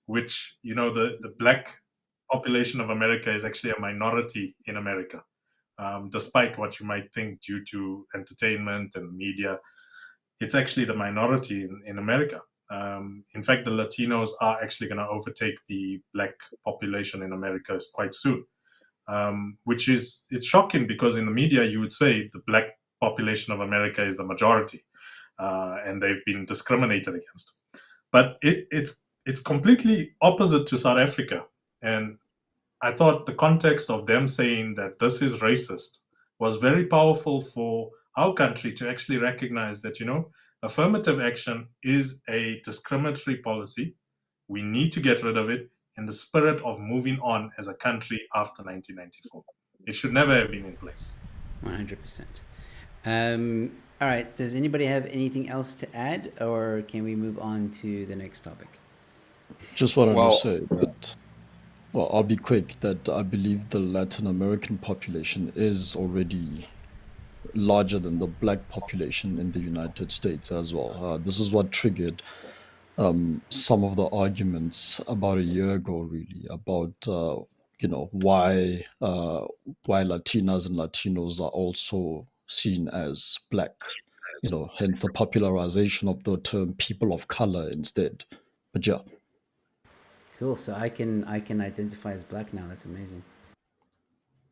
which the black population of America is actually a minority in America, despite what you might think due to entertainment and media. It's actually the minority in America. In fact, the Latinos are actually going to overtake the black population in America quite soon, which is it's shocking because in the media you would say the black population of America is the majority, and they've been discriminated against. But it's completely opposite to South Africa, and I thought the context of them saying that this is racist was very powerful for our country to actually recognize that, affirmative action is a discriminatory policy. We need to get rid of it in the spirit of moving on as a country after 1994. It should never have been in place. 100%. All right. Does anybody have anything else to add, or can we move on to the next topic? Just wanted Well- to say that, well, I'll be quick, that I believe the Latin American population is already larger than the black population in the United States as well. This is what triggered some of the arguments about a year ago, really, about why Latinas and Latinos are also seen as black. Hence the popularization of the term "people of color" instead. But yeah. Cool. So I can identify as black now. That's amazing.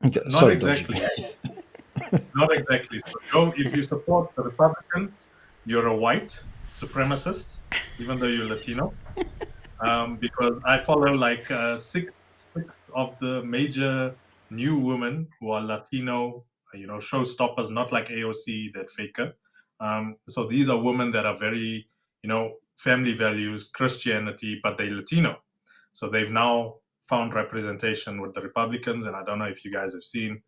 Okay, Not sorry, exactly. Dodgy. Not exactly. So, Joe, if you support the Republicans, you're a white supremacist, even though you're Latino. Because I follow like six of the major new women who are Latino, showstoppers, not like AOC, that faker. So these are women that are very, family values, Christianity, but they're Latino. So they've now found representation with the Republicans, and I don't know if you guys have seen.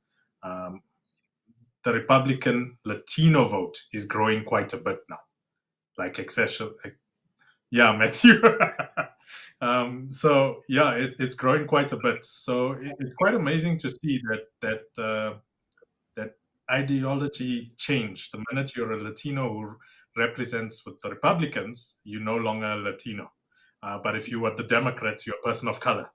The Republican Latino vote is growing quite a bit now, like excessive. Yeah, Matthew. So yeah, it's growing quite a bit. So it's quite amazing to see that ideology change. The minute you're a Latino who represents with the Republicans, you're no longer Latino. But if you were the Democrats, you're a person of color.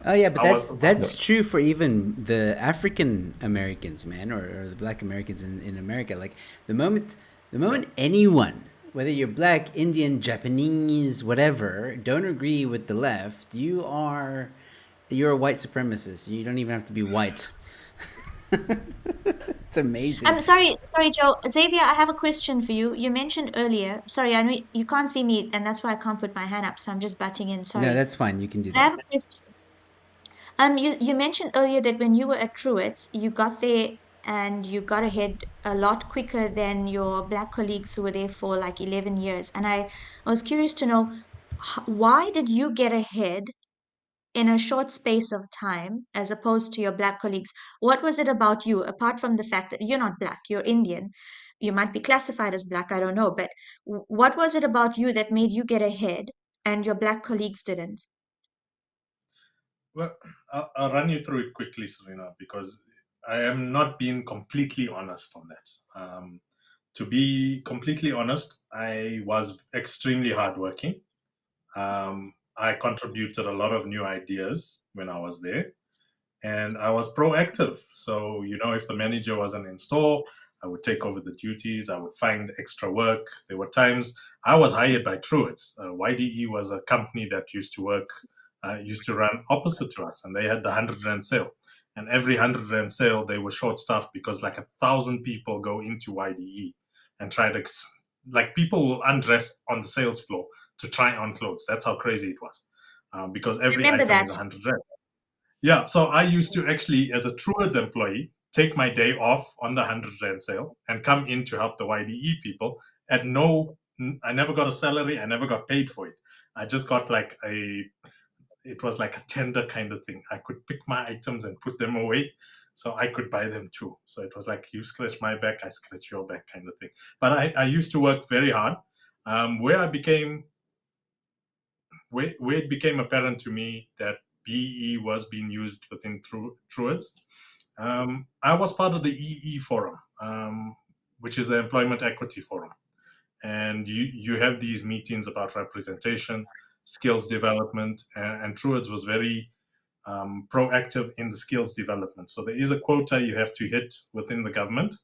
Oh yeah, but I was- that's true for even the African Americans, man, or the Black Americans in America. Like the moment anyone, whether you're Black, Indian, Japanese, whatever, don't agree with the left, you're a white supremacist. You don't even have to be white. It's amazing. I'm sorry, Joe. Xavier, I have a question for you. You mentioned earlier, sorry, I know you can't see me, and that's why I can't put my hand up, so I'm just butting in. Sorry. No, that's fine. You can do I have that. a question. You mentioned earlier that when you were at Truett's, you got there and you got ahead a lot quicker than your black colleagues who were there for like 11 years. And I was curious to know, why did you get ahead in a short space of time as opposed to your black colleagues? What was it about you, apart from the fact that you're not black, you're Indian? You might be classified as black, I don't know, but what was it about you that made you get ahead and your black colleagues didn't? Well, I'll run you through it quickly, Serena, because I am not being completely honest on that. To be completely honest, I was extremely hardworking. I contributed a lot of new ideas when I was there, and I was proactive. So, if the manager wasn't in store, I would take over the duties. I would find extra work. There were times I was hired by Truett's. YDE was a company that used to run opposite to us, and they had the 100 Rand sale. And every 100 Rand sale, they were short staffed because like 1,000 people go into YDE and try to, like, people will undress on the sales floor to try on clothes. That's how crazy it was, because every Remember item that. is 100 Rand. Yeah, so I used to actually, as a Truett's employee, take my day off on the 100 Rand sale and come in to help the YDE people at no I never got a salary. I never got paid for it. I just got like it was like a tender kind of thing. I could pick my items and put them away so I could buy them too. So it was like, you scratch my back, I scratch your back kind of thing. But I used to work very hard. Where it became apparent to me that BEE was being used within Truids, I was part of the EE forum, which is the Employment Equity Forum. And you have these meetings about representation, skills development, and Truids was very proactive in the skills development. So there is a quota you have to hit within the government,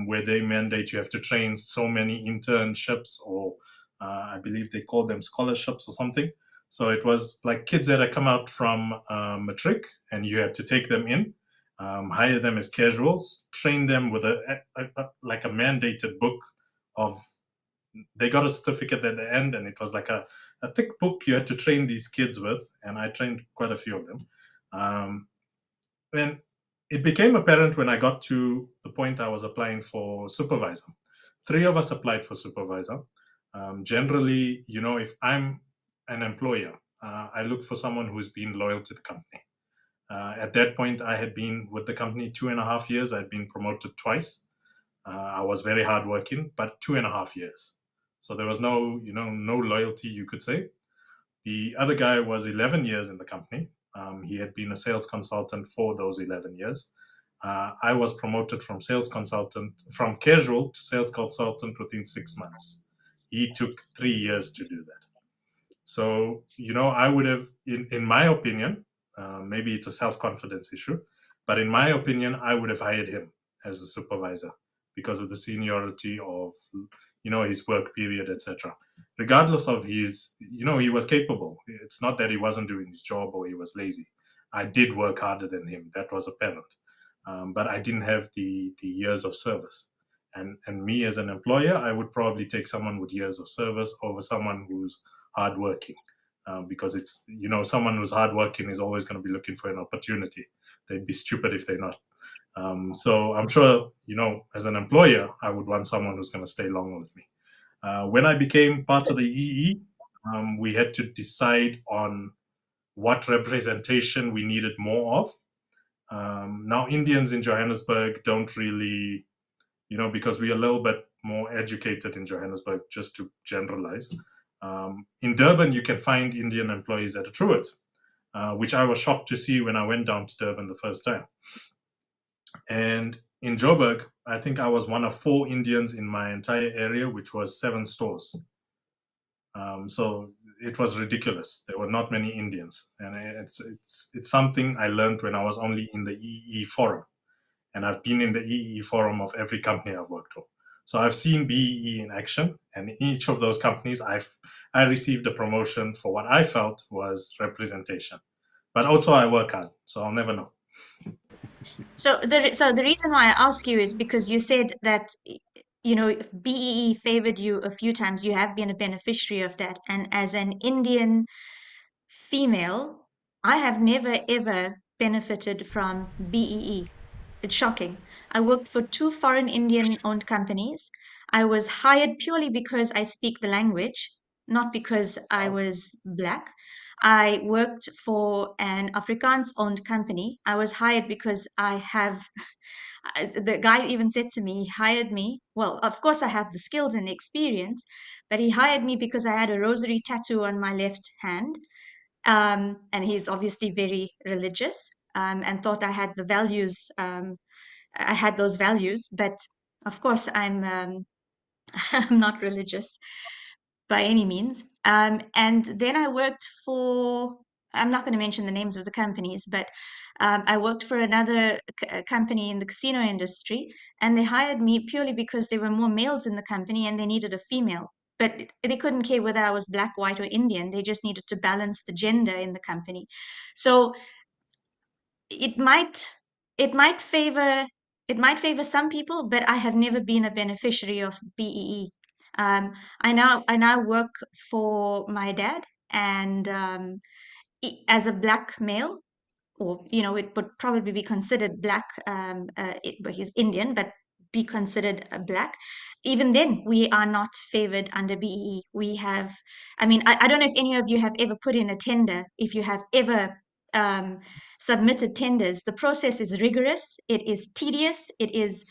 where they mandate you have to train so many internships, or I believe they call them scholarships or something. So it was like kids that had come out from matric, and you had to take them in, hire them as casuals, train them with like a mandated book of. They got a certificate at the end, and it was like a thick book you had to train these kids with, and I trained quite a few of them. And it became apparent when I got to the point I was applying for supervisor. 3 of us applied for supervisor. Generally, if I'm an employer, I look for someone who's been loyal to the company. At that point, I had been with the company 2.5 years. I'd been promoted twice. I was very hardworking, but 2.5 years. So there was no loyalty, you could say. The other guy was 11 years in the company. He had been a sales consultant for those 11 years. I was promoted from casual to sales consultant within 6 months. He took 3 years to do that. So, I would have, in my opinion, maybe it's a self-confidence issue, but in my opinion, I would have hired him as a supervisor because of the seniority of, his work period, etc. Regardless of his, he was capable. It's not that he wasn't doing his job or he was lazy. I did work harder than him. That was apparent. But I didn't have the years of service. And me as an employer, I would probably take someone with years of service over someone who's hardworking. Because it's, someone who's hardworking is always going to be looking for an opportunity. They'd be stupid if they're not. So I'm sure, as an employer, I would want someone who's going to stay long with me. When I became part of the EE, we had to decide on what representation we needed more of. Now, Indians in Johannesburg don't really, because we're a little bit more educated in Johannesburg, just to generalize. In Durban, you can find Indian employees at a Truitt, which I was shocked to see when I went down to Durban the first time. And in Joburg, I think I was one of 4 Indians in my entire area, which was 7 stores. So it was ridiculous. There were not many Indians, and it's something I learned when I was only in the EE forum, and I've been in the EE forum of every company I've worked for. So I've seen BEE in action, and in each of those companies, I received a promotion for what I felt was representation. But also I work hard, so I'll never know. So the reason why I ask you is because you said that if BEE favored you a few times, you have been a beneficiary of that. And as an Indian female, I have never ever benefited from BEE. It's shocking. I worked for 2 foreign Indian owned companies. I was hired purely because I speak the language, not because I was black. I worked for an Afrikaans owned company. I was hired because I have, the guy even said to me, he hired me. Well, of course, I had the skills and the experience, but he hired me because I had a rosary tattoo on my left hand. And he's obviously very religious, and thought I had the values. I had those values, but of course, I'm not religious by any means. And then I worked for, I'm not going to mention the names of the companies, but I worked for another company in the casino industry, and they hired me purely because there were more males in the company and they needed a female. But they couldn't care whether I was black, white, or Indian. They just needed to balance the gender in the company. So it might it might favor some people, but I have never been a beneficiary of BEE. I now work for my dad, and as a black male, or it would probably be considered black, but he's Indian, but be considered black. Even then, we are not favored under BEE. We have, I mean, I don't know if any of you have ever put in a tender, if you have ever submitted tenders. The process is rigorous, it is tedious, it is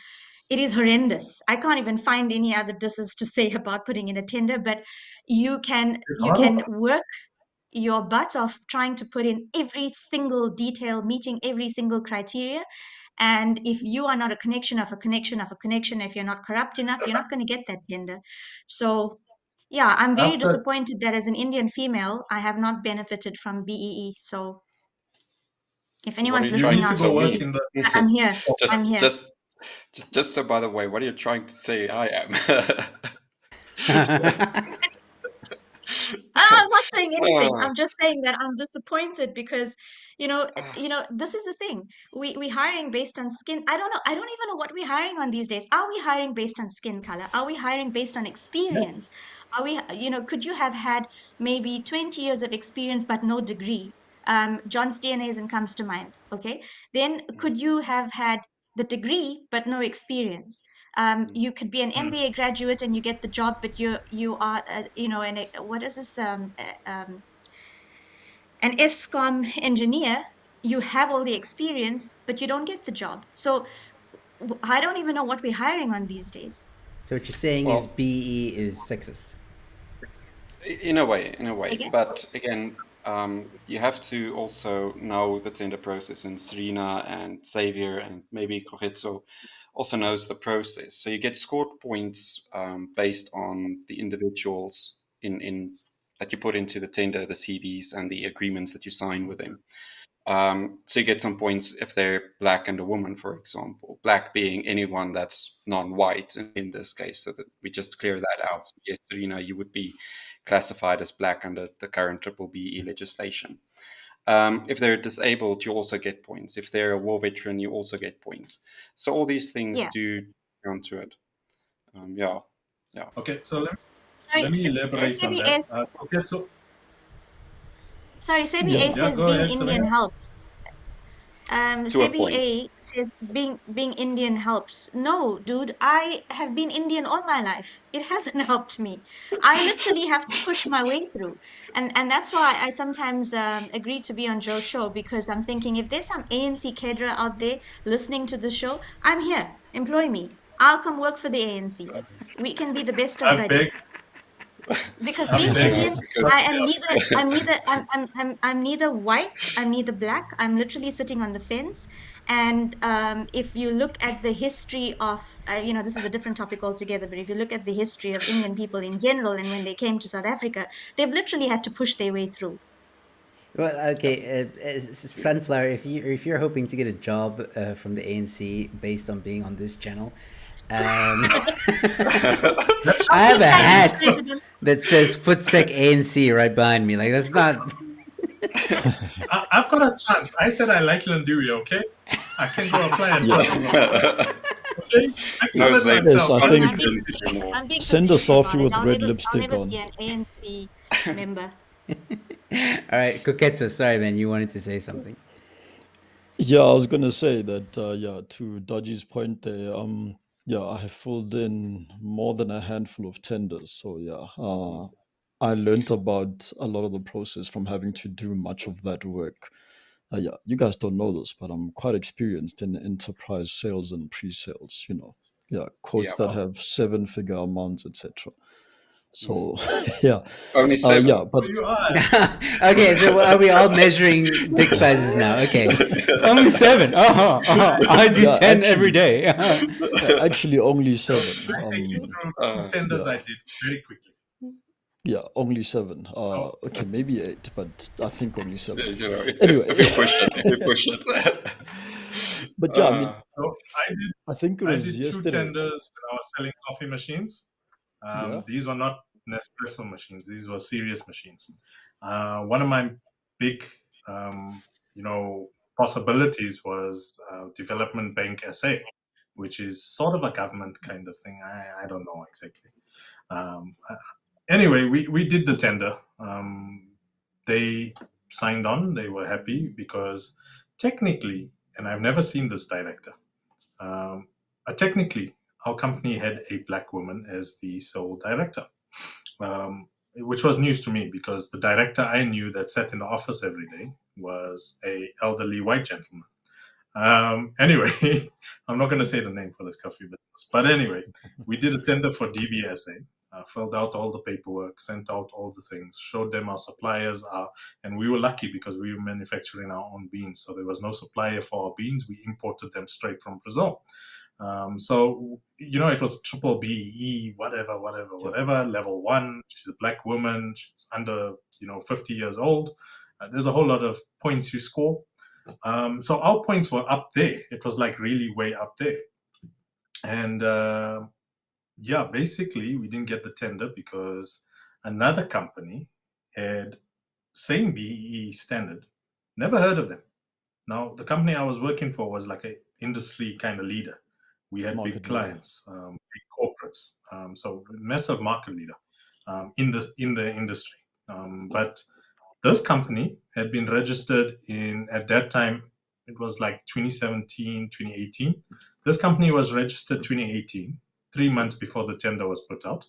horrendous. I can't even find any other disses to say about putting in a tender, but you can It's you horrible. can work your butt off trying to put in every single detail, meeting every single criteria. And if you are not a connection of a connection of a connection, if you're not corrupt enough, you're not going to get that tender. So, yeah, I'm very After disappointed that as an Indian female, I have not benefited from BEE. So, if So what are anyone's you you trying listening need to to out go there, tell work please, me? in the I'm here. just, I'm here. just so by the way, what are you trying to say I am? I'm not saying anything. Ah, I'm just saying that I'm disappointed because, this is the thing. We hiring based on skin. I don't know. I don't even know what we're hiring on these days. Are we hiring based on skin color? Are we hiring based on experience? Are we, could you have had maybe 20 years of experience but no degree? John's DNA comes to mind. Okay. Then could you have had the degree but no experience? You could be an MBA graduate and you get the job, but you are what is this an ESCOM engineer. You have all the experience, but you don't get the job. So I don't even know what we're hiring on these days. So what you're saying is well, BE is sexist. in a way. Again, But again, you have to also know the tender process, and Serena and Xavier and maybe Corretzo also knows the process. So you get scored points based on the individuals in that you put into the tender, the CVs, and the agreements that you sign with them. So you get some points if they're black and a woman, for example. Black being anyone that's non-white in this case, so that we just clear that out. So yes, Serena, you would be classified as black under the current triple BE legislation. If they're disabled, you also get points. If they're a war veteran, you also get points. So all these things yeah. do count to it. Yeah, yeah. Okay, so Sorry, let me elaborate on that. Okay, so Sebi Yeah. A yeah, says go being ahead, Indian Serena. helps. To a Sebi point. A says being Indian helps. No, dude, I have been Indian all my life. It hasn't helped me. I literally have to push my way through, and that's why I sometimes agree to be on Joe's show because I'm thinking if there's some ANC cadre out there listening to the show, I'm here. Employ me. I'll come work for the ANC. We can be the best of I've begged, buddies because I've being You know, begged, Indian, but I because am neither. yeah, I'm neither white. I'm neither black. I'm literally sitting on the fence. And if you look at the history of, this is a different topic altogether. But if you look at the history of Indian people in general, and when they came to South Africa, they've literally had to push their way through. Well, okay, Sunflower. If you're hoping to get a job from the ANC based on being on this channel, um, that's I I'll have be a signing hat president. that says "Footsec ANC" right behind me. Like that's not. I've got a chance. I said I like Landiri, okay? I can go apply and Yeah. try as well. Okay? I no, covered Zach, Yes, myself. I I don't think need I'm being to see. anymore. I'm being send a facetious about selfie it. with red I'll lipstick never on. be an ANC member. All right, Koketsu. Sorry, man. You wanted to say something. Yeah, I was gonna say that. Yeah, to Dodgy's point there. Yeah, I have filled in more than a handful of tenders. So yeah, I learned about a lot of the process from having to do much of that work. Yeah, you guys don't know this, but I'm quite experienced in enterprise sales and pre-sales. Yeah, Yeah, quotes that have seven-figure amounts, etc. mm. So yeah, Only seven. yeah, but So you are. Okay, so are we all measuring dick sizes now? Okay, only 7. I do yeah, 10 every day. actually only So 7. I take you through two tenders Yeah, I did very quickly. yeah, only 7. So Okay, maybe 8, but I think only 7. You know, Anyway, if you push it, if you push it. but yeah, I mean, so I think it I was did two yesterday. tenders when I was selling coffee machines. Yeah. These were not Nespresso machines. These were serious machines. One of my big, um, possibilities was Development Bank SA, which is sort of a government kind of thing. I don't know exactly. Anyway, we did the tender. They signed on. They were happy because technically, and I've never seen this director, technically, our company had a black woman as the sole director, which was news to me because the director I knew that sat in the office every day was a elderly white gentleman. Anyway, I'm not going to say the name for this coffee business, but anyway, we did a tender for DBSA, filled out all the paperwork, sent out all the things, showed them our suppliers, and we were lucky because we were manufacturing our own beans, so there was no supplier for our beans. We imported them straight from Brazil. So, it was triple BE, whatever, level 1. She's a black woman. She's under, 50 years old. There's a whole lot of points you score. So our points were up there. It was like really way up there. And basically we didn't get the tender because another company had same BEE standard. Never heard of them. Now, the company I was working for was like a industry kind of leader. We had Market big leader. clients, big corporates. So massive market leader in the industry. But this company had been registered at that time, it was like 2017, 2018. This company was registered 2018, 3 months before the tender was put out.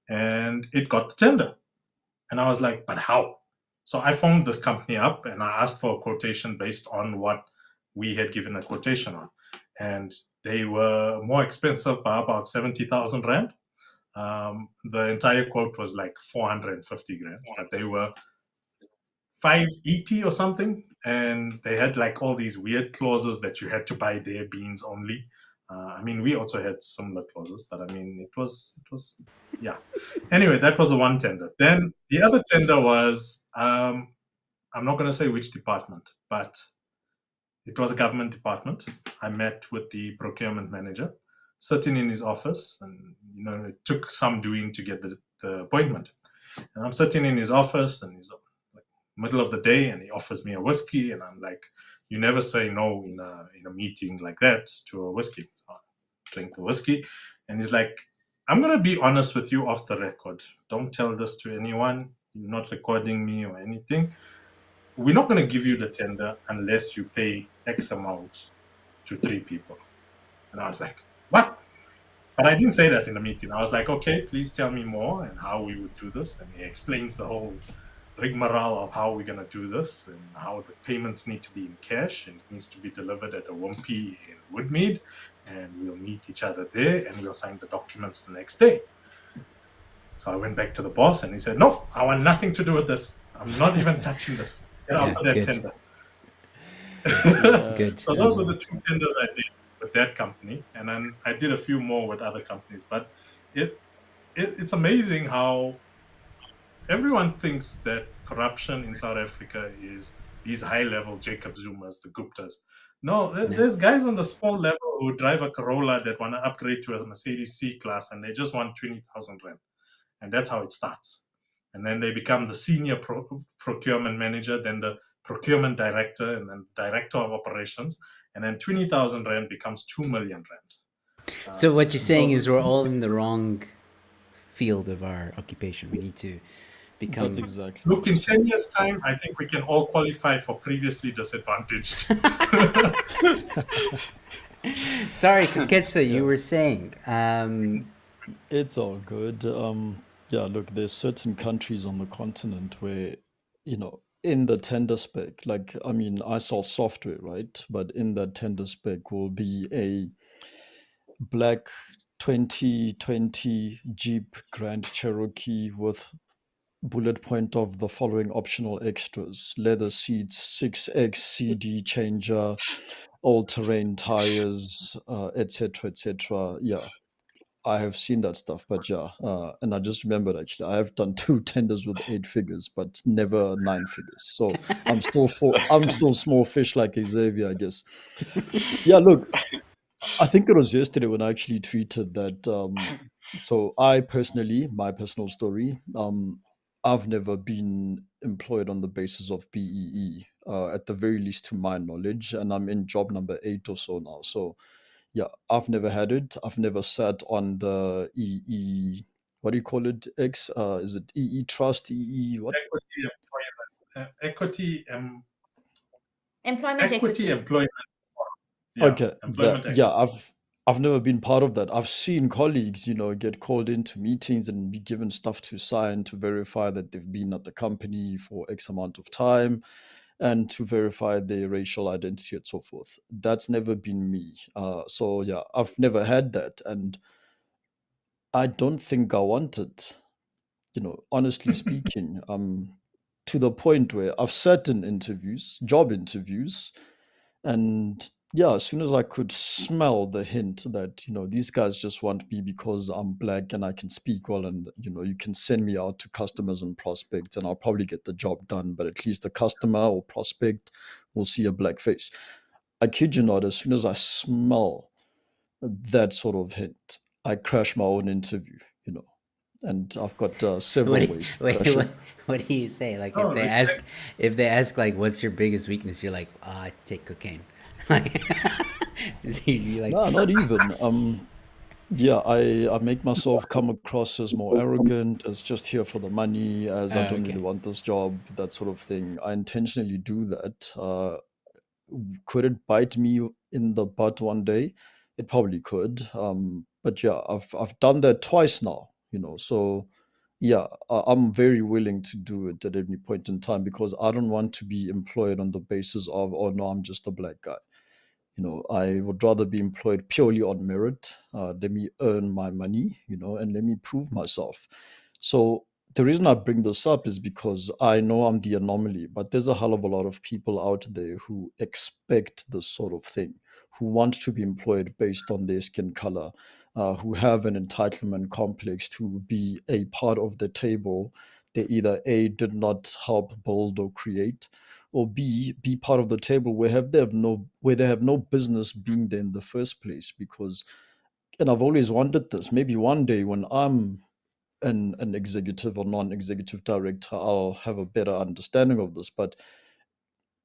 And it got the tender. And I was like, but how? So I phoned this company up and I asked for a quotation based on what we had given a quotation on. And they were more expensive by about 70,000 Rand. The entire quote was like 450 grand, but they were 580 or something, and they had like all these weird clauses that you had to buy their beans only. We also had similar clauses, but it was Anyway, that was the one tender. Then the other tender was I'm not going to say which department, but it was a government department. I met with the procurement manager, sitting in his office, and it took some doing to get the appointment. And I'm sitting in his office, and he's middle of the day, and he offers me a whiskey, and I'm like, you never say no in a meeting like that to a whiskey. So I drink the whiskey, and he's like, I'm gonna be honest with you off the record. Don't tell this to anyone. You're not recording me or anything. We're not gonna give you the tender unless you pay X amount to 3 people. And I was like, what? But I didn't say that in the meeting. I was like, okay, please tell me more and how we would do this. And he explains the whole rigmarole of how we're going to do this and how the payments need to be in cash and it needs to be delivered at a Wimpy in Woodmead, and we'll meet each other there and we'll sign the documents the next day. So I went back to the boss and he said, no, I want nothing to do with this. I'm not even touching this. Get out of that good. tender. Good. So those were the 2 tenders I did with that company, and then I did a few more with other companies. But it's amazing how everyone thinks that corruption in South Africa is these high-level Jacob Zumas, the Guptas. No, there's guys on the small level who drive a Corolla that want to upgrade to a Mercedes C-Class, and they just want 20,000 Rand. And that's how it starts. And then they become the senior procurement manager, then the procurement director, and then director of operations. And then 20,000 Rand becomes 2 million Rand. So what you're saying is we're all in the wrong field of our occupation. We need to become... That's exactly. Look, in 10 years' time, I think we can all qualify for previously disadvantaged. Sorry, Kuketso, you were saying... It's all good. Look, there's certain countries on the continent where, in the tender spec, I sell software, right? But in that tender spec will be a black 2020 Jeep Grand Cherokee with bullet point of the following optional extras: leather seats, 6X CD changer, all-terrain tires, etc., etc. Yeah, I have seen that stuff, but and I just remembered, actually, I have done 2 tenders with 8 figures, but never 9 figures. So I'm still small fish like Xavier, I guess. Yeah, look, I think it was yesterday when I actually tweeted that. So I personally, my personal story, I've never been employed on the basis of BEE, at the very least to my knowledge, and I'm in job number 8 or so now. So yeah, I've never had it. I've never sat on the EE. What do you call it? Is it EE Trust? EE what? Equity Employment equity. employment. Okay, Employment equity. yeah, I've never been part of that. I've seen colleagues, get called into meetings and be given stuff to sign to verify that they've been at the company for X amount of time and to verify their racial identity and so forth. That's never been me. So yeah, I've never had that, and I don't think I want it. Honestly speaking, to the point where I've sat in interviews, job interviews, and yeah, as soon as I could smell the hint that, these guys just want me because I'm black and I can speak well, and, you can send me out to customers and prospects and I'll probably get the job done, but at least the customer or prospect will see a black face. I kid you not, as soon as I smell that sort of hint, I crash my own interview, and I've got What several do ways to wait, crash it. what do you say? Like Oh, respect. if they ask like what's your biggest weakness, you're like, I take cocaine. Like, you like, No, not even. Yeah, I make myself come across as more arrogant, as just here for the money, as I don't really okay. want this job, that sort of thing. I intentionally do that. Could it bite me in the butt one day? It probably could. But yeah, I've done that twice now, So yeah, I'm very willing to do it at any point in time because I don't want to be employed on the basis of, oh no, I'm just a black guy. I would rather be employed purely on merit. Let me earn my money, and let me prove myself. So the reason I bring this up is because I know I'm the anomaly, but there's a hell of a lot of people out there who expect this sort of thing, who want to be employed based on their skin color, who have an entitlement complex to be a part of the table they either A, did not help build or create, or B, be part of the table where they have no business being there in the first place. Because, and I've always wondered this, maybe one day when I'm an executive or non-executive director, I'll have a better understanding of this. But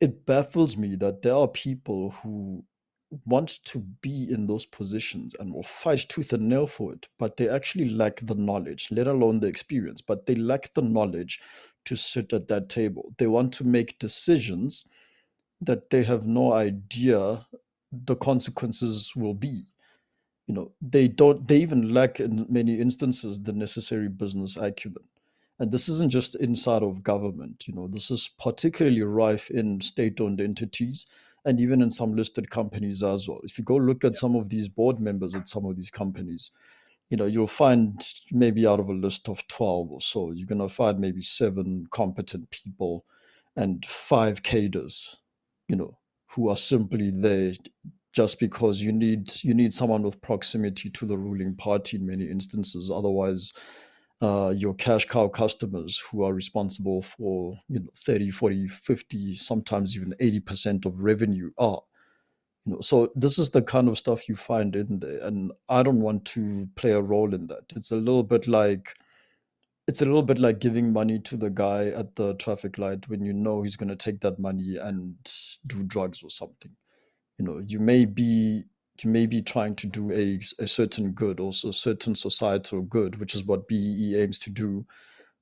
it baffles me that there are people who want to be in those positions and will fight tooth and nail for it, but they actually lack the knowledge, let alone the experience, but they lack the knowledge to sit at that table. They want to make decisions that they have no idea the consequences will be. They even lack in many instances the necessary business acumen. And this isn't just inside of government, this is particularly rife in state-owned entities and even in some listed companies as well. If you go look at some of these board members at some of these companies, you'll find maybe out of a list of 12 or so, you're going to find maybe 7 competent people and 5 cadres, you know, who are simply there just because you need someone with proximity to the ruling party in many instances. Otherwise, your cash cow customers who are responsible for 30, 40, 50, sometimes even 80% of revenue are. So this is the kind of stuff you find in there, and I don't want to play a role in that. It's a little bit like giving money to the guy at the traffic light when you know he's going to take that money and do drugs or something. You may be trying to do a certain good, also a certain societal good, which is what BEE aims to do,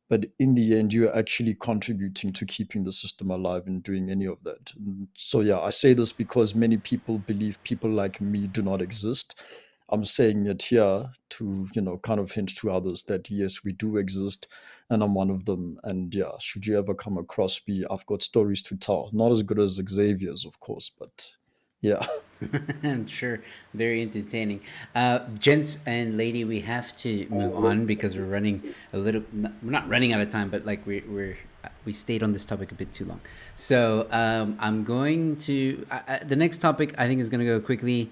but in the end you're actually contributing to keeping the system alive and doing any of that. And so yeah, I say this because many people believe people like me do not exist. I'm saying it here to kind of hint to others that yes, we do exist, and I'm one of them. And yeah, should you ever come across me, I've got stories to tell. Not as good as Xavier's, of course, but yeah. I'm sure, very entertaining. Gents and lady, we have to move on because we're running a little. We're not running out of time, but like we stayed on this topic a bit too long. So I'm going to the next topic. I think is going to go quickly.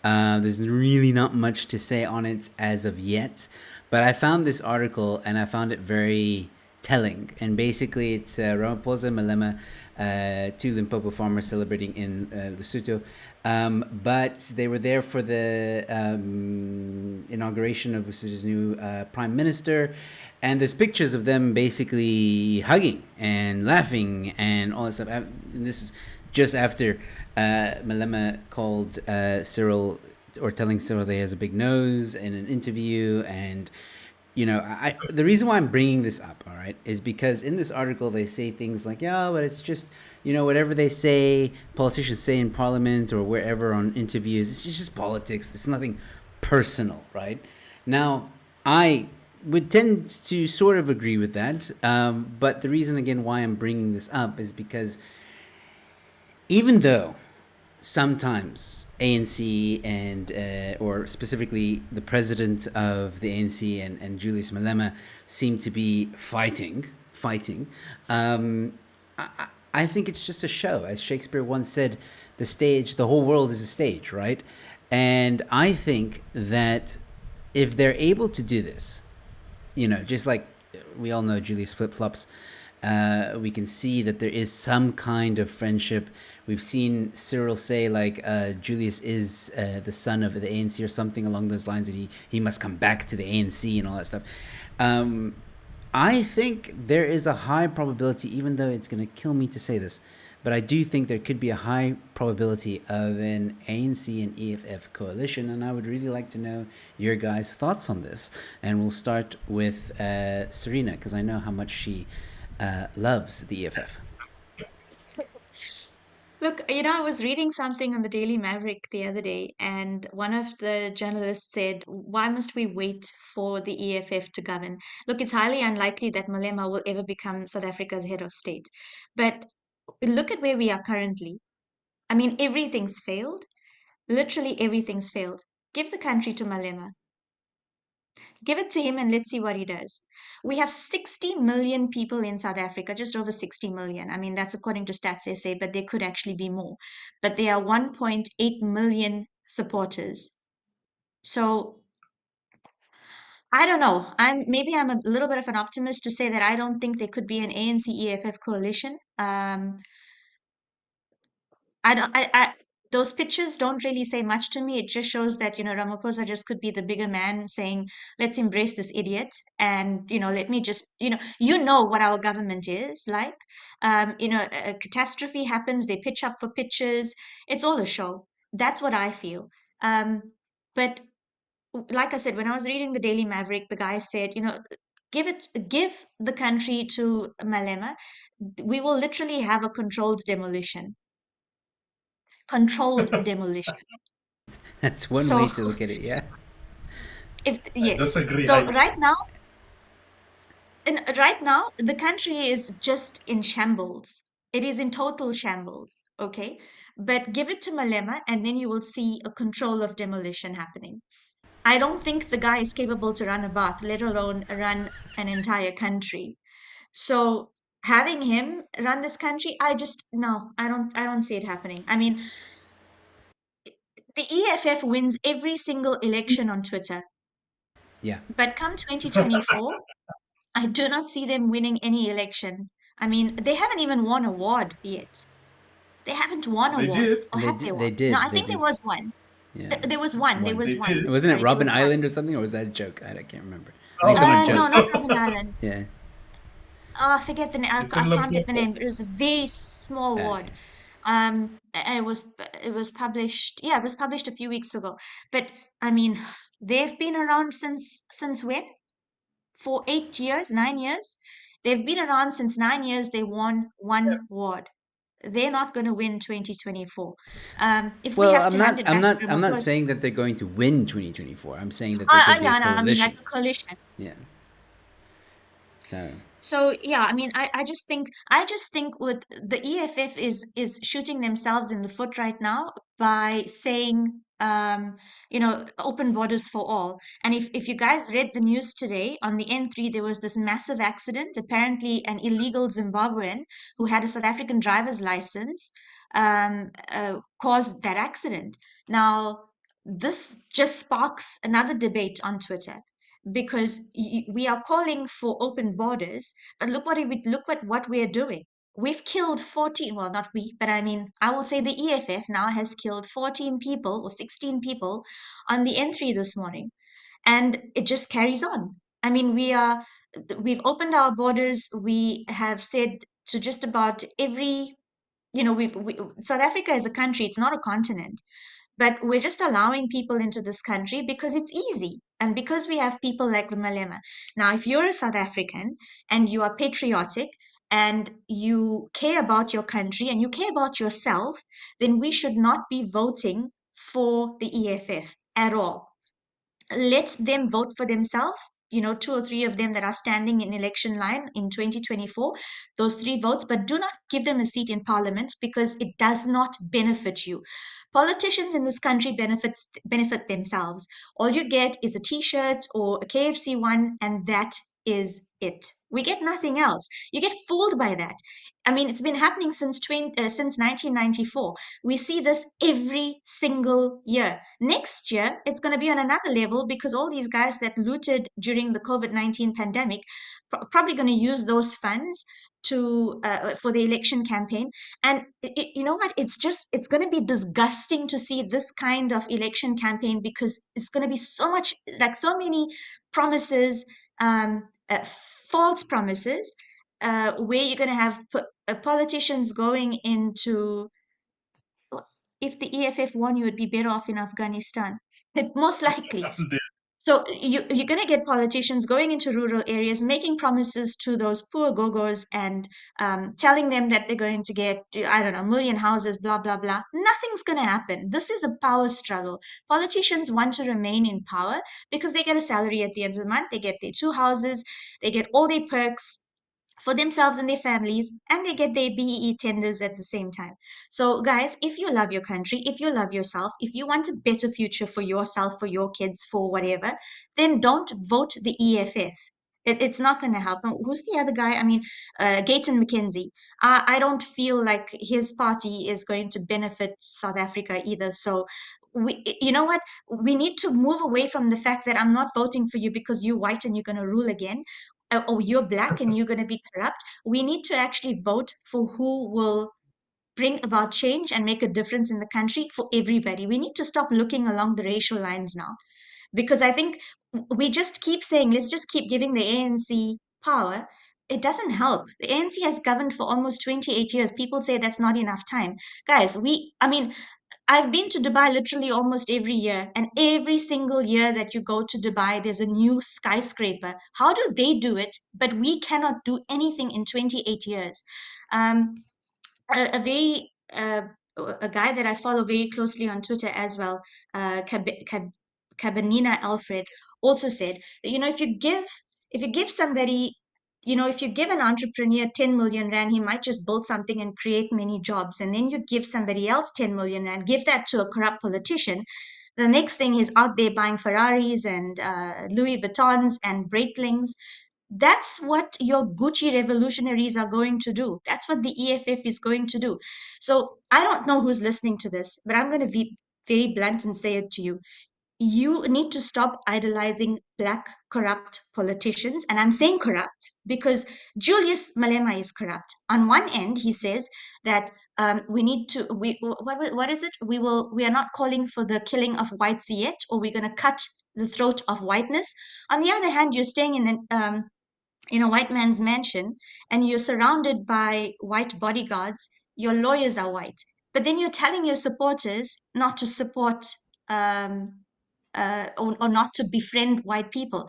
There's really not much to say on it as of yet, but I found this article and I found it very telling. And basically, it's Ramaphosa Malema, two Limpopo farmers celebrating in Lesotho. But they were there for the inauguration of Lesotho's new prime minister. And there's pictures of them basically hugging and laughing and all that stuff. And this is just after Malema called Cyril, or telling Cyril that he has a big nose in an interview. And the reason why I'm bringing this up, all right, is because in this article they say things like, yeah, but it's just whatever they say, politicians say in parliament or wherever on interviews, it's just politics. It's nothing personal, right? Now, I would tend to sort of agree with that, but the reason again why I'm bringing this up is because even though sometimes ANC and or specifically the president of the ANC and Julius Malema seem to be fighting. I think it's just a show. As Shakespeare once said, the whole world is a stage, right? And I think that if they're able to do this, just like we all know Julius flip flops, we can see that there is some kind of friendship. We've seen Cyril say like Julius is the son of the ANC or something along those lines, and he must come back to the ANC and all that stuff. I think there is a high probability, even though it's going to kill me to say this, but I do think there could be a high probability of an ANC and EFF coalition, and I would really like to know your guys' thoughts on this. And we'll start with Serena, because I know how much she loves the EFF. Look, I was reading something on the Daily Maverick the other day, and one of the journalists said, why must we wait for the EFF to govern? Look, it's highly unlikely that Malema will ever become South Africa's head of state. But look at where we are currently. I mean, everything's failed. Literally everything's failed. Give the country to Malema. Give it to him and let's see what he does. We have 60 million people in South Africa, just over 60 million. I mean, that's according to Stats SA, but there could actually be more. But there are 1.8 million supporters. So I don't know. I'm a little bit of an optimist to say that I don't think there could be an ANC EFF coalition. Those pictures don't really say much to me. It just shows that, Ramaphosa just could be the bigger man saying, let's embrace this idiot. And, let me just, what our government is like. A catastrophe happens, they pitch up for pictures. It's all a show. That's what I feel. But like I said, when I was reading the Daily Maverick, the guy said, give the country to Malema. We will literally have a controlled demolition. That's one So way to look at it, yeah. I yes. disagree. So right now, the country is just in shambles. It is in total shambles. Okay. But give it to Malema and then you will see a control of demolition happening. I don't think the guy is capable to run a bath, let alone run an entire country. So having him run this country, no, I don't see it happening. I mean, the EFF wins every single election on Twitter. Yeah. But come 2024, I do not see them winning any election. I mean, they haven't even won a ward yet. They haven't won a They ward. did. Or have they won? They did. No, I they think there did. was one. Yeah. There was one. There One. was They one. did. Wasn't it Sorry, there Robin was one. Island or something, or was that a joke? I can't remember. I Oh, think someone No, joked. not Robin Island. Yeah. I forget the name. I It's in can't get the Limpopo. name. It was a very small ward. Okay. And it was published. Yeah, it was published a few weeks ago. But I mean, they've been around since when? For 8 years, 9 years. They've been around since 9 years. They won one ward. They're not going to win 2024. If we Well, have to hand it back to I'm not Ramaphosa, saying that they're going to win 2024. I'm saying that there could be a yeah, no, I mean like coalition. a coalition. Yeah. So So yeah, I mean, I just think with the EFF is shooting themselves in the foot right now by saying, open borders for all. And if you guys read the news today on the N3, there was this massive accident. Apparently, an illegal Zimbabwean who had a South African driver's license caused that accident. Now, this just sparks another debate on Twitter because we are calling for open borders, but look what we are doing. We've killed 14, well, not we, but I mean, I will say the EFF now has killed 14 people or 16 people on the N3 this morning, and it just carries on. I mean, we've opened our borders. We have said to just about every, South Africa is a country, it's not a continent, but we're just allowing people into this country because it's easy and because we have people like Malema. Now, if you're a South African and you are patriotic and you care about your country and you care about yourself, then we should not be voting for the EFF at all. Let them vote for themselves. You know, 2 or 3 of them that are standing in election line in 2024, those 3 votes, but do not give them a seat in parliament because it does not benefit you. Politicians in this country benefit themselves. All you get is a t-shirt or a KFC one, and that is it. We get nothing else. You get fooled by that. I mean, it's been happening since 1994. We see this every single year. Next year, it's going to be on another level because all these guys that looted during the COVID-19 pandemic probably going to use those funds to for the election campaign. And you know what? It's going to be disgusting to see this kind of election campaign because it's going to be so much, like so many promises, false promises, where you're going to have politicians going into, if the EFF won, you would be better off in Afghanistan, most likely. So you're going to get politicians going into rural areas, making promises to those poor gogos and telling them that they're going to get, I don't know, a million houses, blah, blah, blah. Nothing's going to happen. This is a power struggle. Politicians want to remain in power because they get a salary at the end of the month. They get their 2 houses. They get all their perks for themselves and their families, and they get their BEE tenders at the same time. So, guys, if you love your country, if you love yourself, if you want a better future for yourself, for your kids, for whatever, then don't vote the EFF. It's not going to help. And who's the other guy? I mean, Gayton McKenzie. I don't feel like his party is going to benefit South Africa either. So, you know what? We need to move away from the fact that I'm not voting for you because you're white and you're going to rule again, or you're black and you're going to be corrupt. We need to actually vote for who will bring about change and make a difference in the country for everybody. We need to stop looking along the racial lines now, because I think we just keep saying, let's just keep giving the ANC power. It doesn't help. The ANC has governed for almost 28 years. People say that's not enough time. Guys, I mean, I've been to Dubai literally almost every year, and every single year that you go to Dubai, there's a new skyscraper. How do they do it? But we cannot do anything in 28 years. Um, a very a guy that I follow very closely on Twitter as well, Cabanina Alfred, also said that, you know, if you give somebody, you know, if you give an entrepreneur 10 million rand, he might just build something and create many jobs. And then you give somebody else 10 million rand, give that to a corrupt politician. The next thing he's out there buying Ferraris and Louis Vuittons and Breitlings. That's what your Gucci revolutionaries are going to do. That's what the EFF is going to do. So I don't know who's listening to this, but I'm going to be very blunt and say it to you. You need to stop idolizing black corrupt politicians. And I'm saying corrupt because Julius Malema is corrupt. On one end, he says that we need to, what is it? We are not calling for the killing of whites yet, or we're going to cut the throat of whiteness. On the other hand, you're staying in a white man's mansion and you're surrounded by white bodyguards. Your lawyers are white, but then you're telling your supporters not to support um, or not to befriend white people.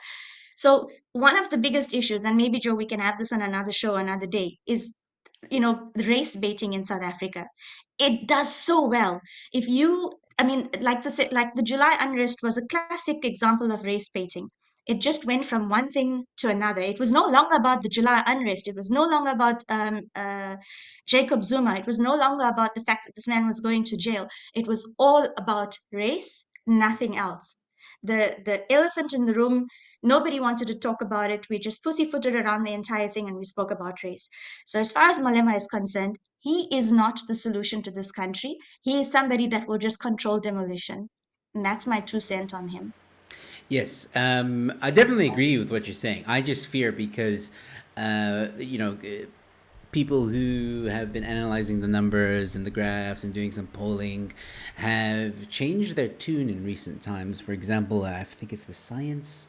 So one of the biggest issues, and maybe Joe, we can have this on another show another day, is, you know, race baiting in South Africa. It does so well. If you, I mean, like the July unrest was a classic example of race baiting. It just went from one thing to another. It was no longer about the July unrest. It was no longer about Jacob Zuma. It was no longer about the fact that this man was going to jail. It was all about race, nothing else. The elephant in the room, nobody wanted to talk about it. We just pussyfooted around the entire thing and we spoke about race. So as far as Malema is concerned, he is not the solution to this country. He is somebody that will just control demolition. And that's my 2 cents on him. Yes, I definitely agree with what you're saying. I just fear because, people who have been analyzing the numbers and the graphs and doing some polling have changed their tune in recent times. For example, I think it's the Science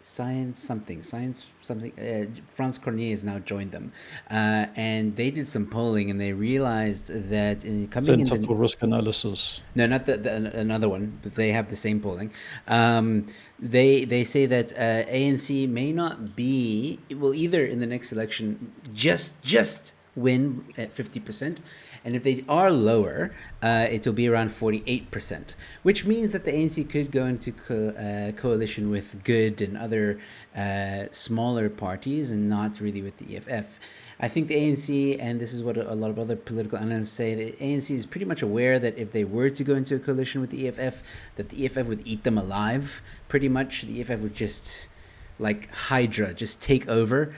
Science something. Franz Cornier has now joined them, and they did some polling, and they realized that coming in Center the for Risk Analysis. no, not another one, but they have the same polling. Um, they say that ANC may not be will either in the next election just win at 50%, and if they are lower, it will be around 48%, which means that the ANC could go into coalition with Good and other smaller parties, and not really with the EFF. I think the ANC, and this is what a lot of other political analysts say, the ANC is pretty much aware that if they were to go into a coalition with the EFF, that the EFF would eat them alive. Pretty much, the EFF would just like Hydra, just take over.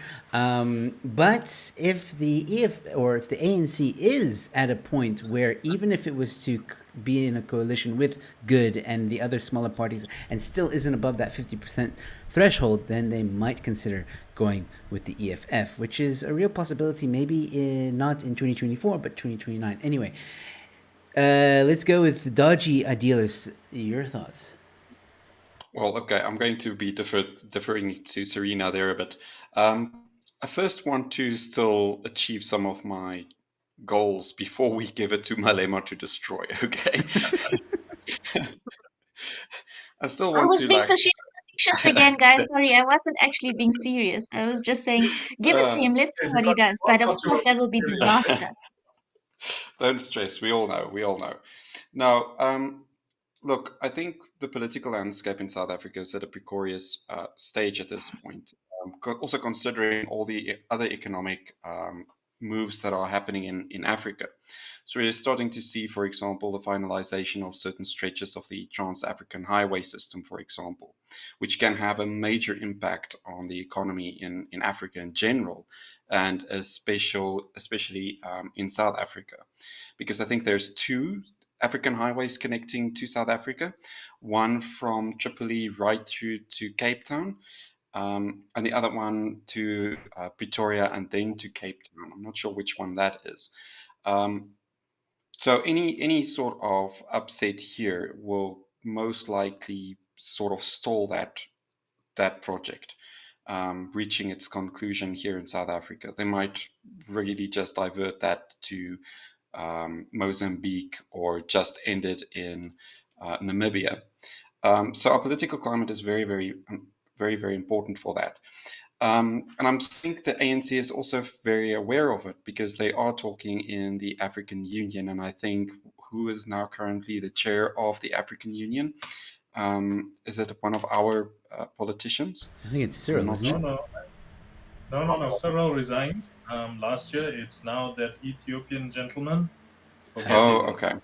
But if the EF or if the ANC is at a point where even if it was to be in a coalition with Good and the other smaller parties and still isn't above that 50% threshold, then they might consider going with the EFF, which is a real possibility, maybe not in 2024, but 2029. Anyway, let's go with Dodgy Idealist. Your thoughts? Well, okay, I'm going to be deferring to Serena there a bit. I first want to still achieve some of my goals before we give it to Malema to destroy, okay? I still I want was to being like facetious again, guys. Sorry, I wasn't actually being serious. I was just saying, give it to uh, him. Let's see Okay, what he because does. I But of thought you course, were that will be serious. disaster. don't stress. We all know. We all know. Now, look, I think the political landscape in South Africa is at a precarious stage at this point. Also considering all the other economic moves that are happening in Africa. So we're starting to see, for example, the finalization of certain stretches of the Trans-African Highway system, for example, which can have a major impact on the economy in Africa in general, and especially in South Africa. Because I think there's two African highways connecting to South Africa, one from Tripoli right through to Cape Town, and the other one to Pretoria and then to Cape Town. I'm not sure which one that is. Um, so any sort of upset here will most likely sort of stall that project reaching its conclusion here in South Africa. They might really just divert that to Mozambique or just end it in Namibia. So our political climate is very important for that. And I think the ANC is also very aware of it because they are talking in the African Union. And I think who is now currently the chair of the African Union? Is it one of our politicians? I think it's I'm Cyril, not isn't No, it? sure. no, no. Cyril resigned last year. It's now that Ethiopian gentleman. Forget his Oh, name. okay.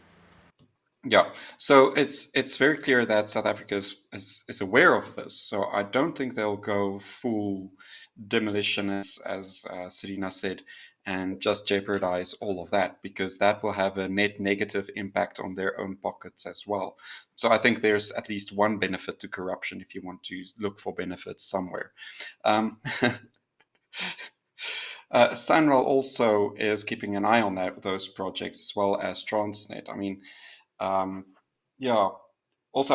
Yeah, so it's very clear that South Africa is aware of this. So I don't think they'll go full demolition as Serena said, and just jeopardize all of that because that will have a net negative impact on their own pockets as well. So I think there's at least one benefit to corruption if you want to look for benefits somewhere. Um, Sanral also is keeping an eye on those projects as well as Transnet. I mean, um, yeah. Also,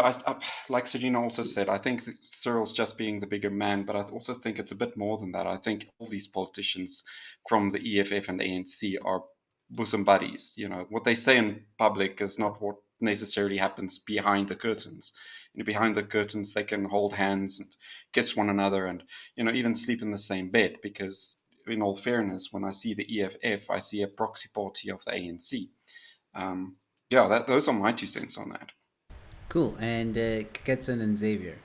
like Serena also said, I think that Cyril's just being the bigger man, but I also think it's a bit more than that. I think all these politicians from the EFF and ANC are bosom buddies. You know, what they say in public is not what necessarily happens behind the curtains. You know, behind the curtains, they can hold hands and kiss one another, and even sleep in the same bed. Because, in all fairness, when I see the EFF, I see a proxy party of the ANC. Um, yeah, those are my 2 cents on that. Cool. And Ketson and Xavier.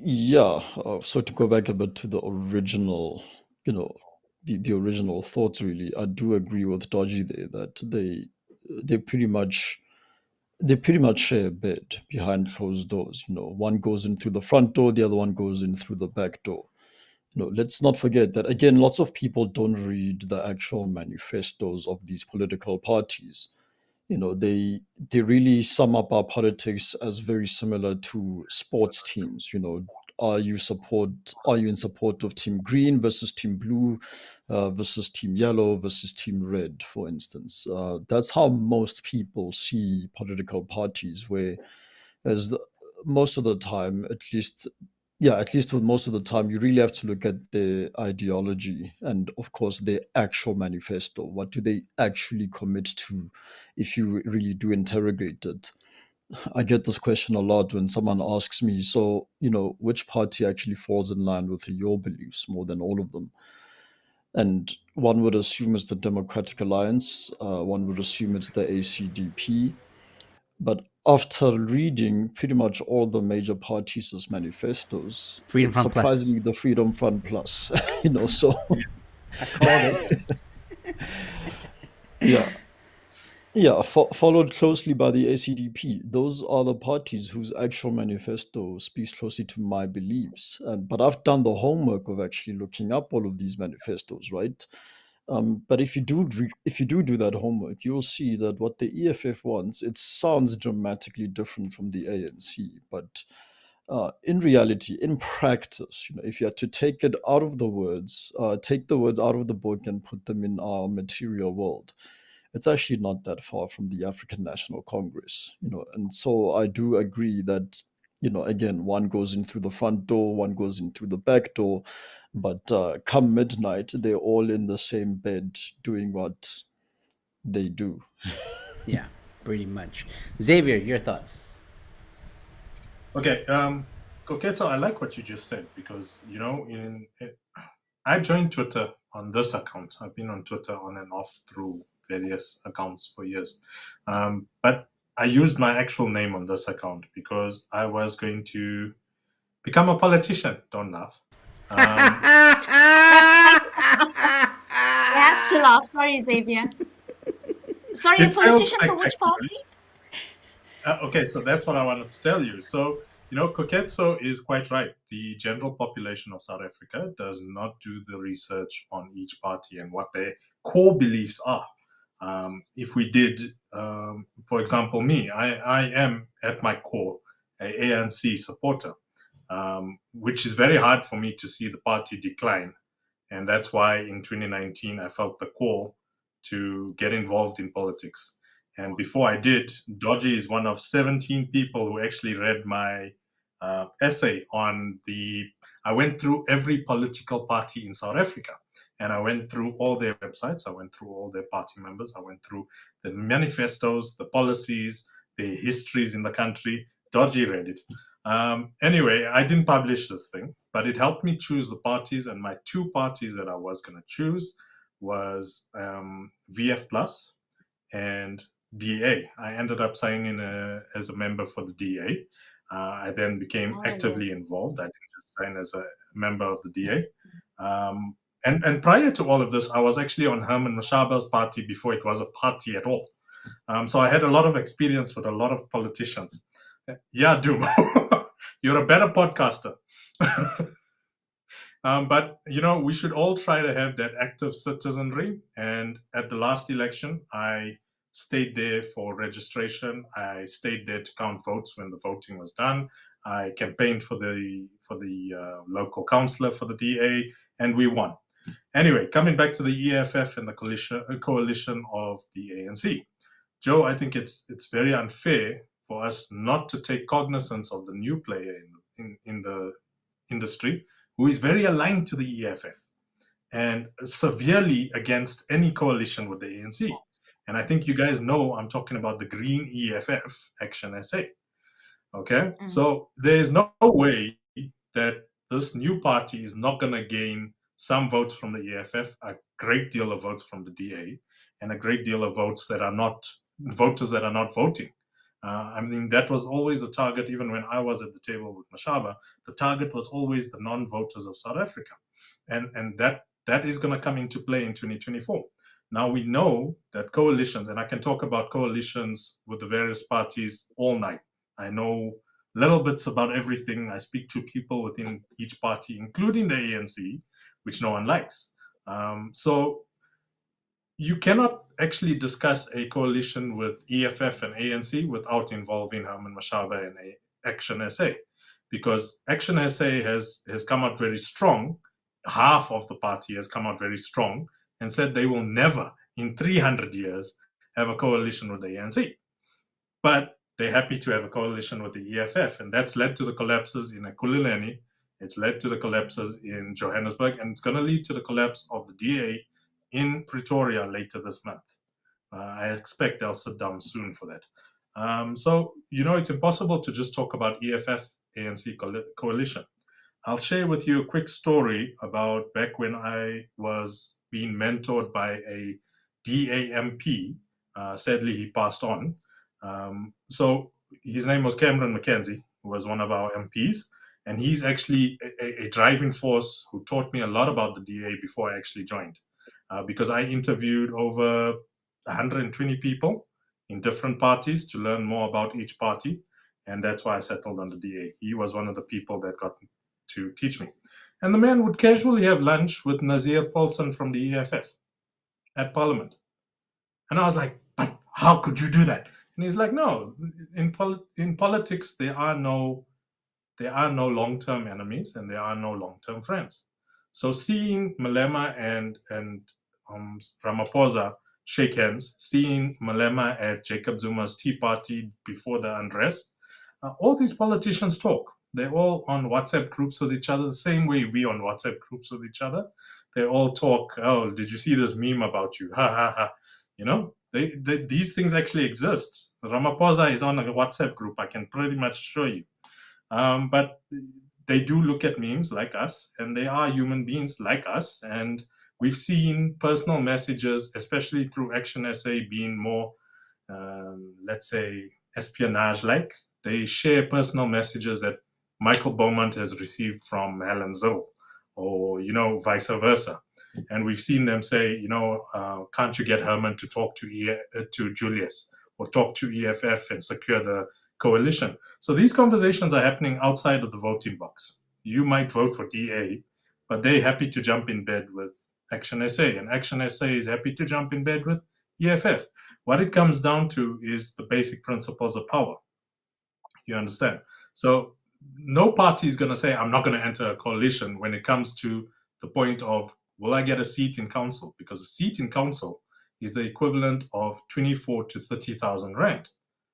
Yeah. So to go back a bit to the original, the original thoughts, really, I do agree with Dodgy there that they pretty much they pretty much share a bed behind closed doors. One goes in through the front door, the other one goes in through the back door. Let's not forget that again, lots of people don't read the actual manifestos of these political parties. They really sum up our politics as very similar to sports teams. Are you in support of team green versus team blue, versus team yellow versus team red, for instance? That's how most people see political parties, where as most of the time, at least with most of the time, you really have to look at the ideology and, of course, the actual manifesto. What do they actually commit to if you really do interrogate it? I get this question a lot when someone asks me, so, which party actually falls in line with your beliefs more than all of them? And one would assume it's the Democratic Alliance, one would assume it's the ACDP. But after reading pretty much all the major parties' manifestos, Freedom it's Front Plus. surprisingly the Freedom Front Plus, so Yes. I called it. yeah. Yeah, followed closely by the ACDP. Those are the parties whose actual manifesto speaks closely to my beliefs. But I've done the homework of actually looking up all of these manifestos, right? But if you do that homework, you'll see that what the EFF wants, it sounds dramatically different from the ANC. But in reality, in practice, if you had to take it out of the words, take the words out of the book and put them in our material world, it's actually not that far from the African National Congress, and so I do agree that, again, one goes in through the front door, one goes in through the back door, but come midnight, they're all in the same bed doing what they do. Yeah, pretty much. Xavier, your thoughts? Okay, Koketo, I like what you just said because I joined Twitter on this account. I've been on Twitter on and off through various accounts for years, but I used my actual name on this account because I was going to become a politician. Don't laugh. You have to laugh. Sorry, Xavier. Sorry, a It failed politician from which spectacularly. party? Okay, so that's what I wanted to tell you. So, Koketso is quite right. The general population of South Africa does not do the research on each party and what their core beliefs are. If we did, for example, me, I am at my core a ANC supporter, which is very hard for me to see the party decline. And that's why in 2019, I felt the call to get involved in politics. And before I did, Dodgy is one of 17 people who actually read my essay on I went through every political party in South Africa. And I went through all their websites. I went through all their party members. I went through the manifestos, the policies, the histories in the country. Dodgy read it. Anyway, I didn't publish this thing, but it helped me choose the parties. And my two parties that I was going to choose was VF Plus and DA. I ended up signing as a member for the DA. I then became actively involved. I didn't just sign as a member of the DA. And prior to all of this, I was actually on Herman Mashaba's party before it was a party at all. So I had a lot of experience with a lot of politicians. Yeah, Doom, you're a better podcaster. But, we should all try to have that active citizenry. And at the last election, I stayed there for registration. I stayed there to count votes when the voting was done. I campaigned for the local councillor for the DA, and we won. Anyway, coming back to the EFF and the coalition of the ANC. Joe, I think it's very unfair for us not to take cognizance of the new player in the industry who is very aligned to the EFF and severely against any coalition with the ANC. And I think you guys know I'm talking about the Green EFF, Action SA. Okay? So there is no way that this new party is not going to gain some votes from the EFF, a great deal of votes from the DA, and a great deal of voters that are not voting. I mean, that was always the target, even when I was at the table with Mashaba. The target was always the non-voters of South Africa. And that is going to come into play in 2024. Now we know that coalitions, and I can talk about coalitions with the various parties all night. I know little bits about everything. I speak to people within each party, including the ANC, which no one likes. So you cannot actually discuss a coalition with EFF and ANC without involving Herman Mashaba and Action SA, because Action SA has come out very strong. Half of the party has come out very strong and said they will never in 300 years have a coalition with the ANC. But they're happy to have a coalition with the EFF, and that's led to the collapses in Ekululeni. It's led to the collapses in Johannesburg, and it's going to lead to the collapse of the DA in Pretoria later this month. I expect they'll sit down soon for that. So, it's impossible to just talk about EFF ANC coalition. I'll share with you a quick story about back when I was being mentored by a DAMP. Sadly, he passed on. So his name was Cameron McKenzie, who was one of our MPs. And he's actually a driving force who taught me a lot about the DA before I actually joined. Because I interviewed over 120 people in different parties to learn more about each party. And that's why I settled on the DA. He was one of the people that got to teach me. And the man would casually have lunch with Nazir Paulson from the EFF at Parliament. And I was like, but how could you do that? And he's like, no, in politics, there are no long-term enemies and there are no long-term friends. So seeing Malema and Ramaphosa shake hands, seeing Malema at Jacob Zuma's Tea Party before the unrest, all these politicians talk. They're all on WhatsApp groups with each other, the same way we on WhatsApp groups with each other. They all talk, oh, did you see this meme about you? Ha, ha, ha. These things actually exist. Ramaphosa is on a WhatsApp group, I can pretty much show you. But they do look at memes like us, and they are human beings like us. And we've seen personal messages, especially through Action SA, being more, let's say, espionage-like. They share personal messages that Michael Beaumont has received from Helen Zille, or, vice versa. And we've seen them say, can't you get Herman to talk to Julius, or talk to EFF and secure the coalition? So these conversations are happening outside of the voting box. You might vote for DA, but they're happy to jump in bed with Action SA, and Action SA is happy to jump in bed with EFF. What it comes down to is the basic principles of power. You understand? So no party is going to say, I'm not going to enter a coalition when it comes to the point of, will I get a seat in council? Because a seat in council is the equivalent of 24 to 30,000 rand.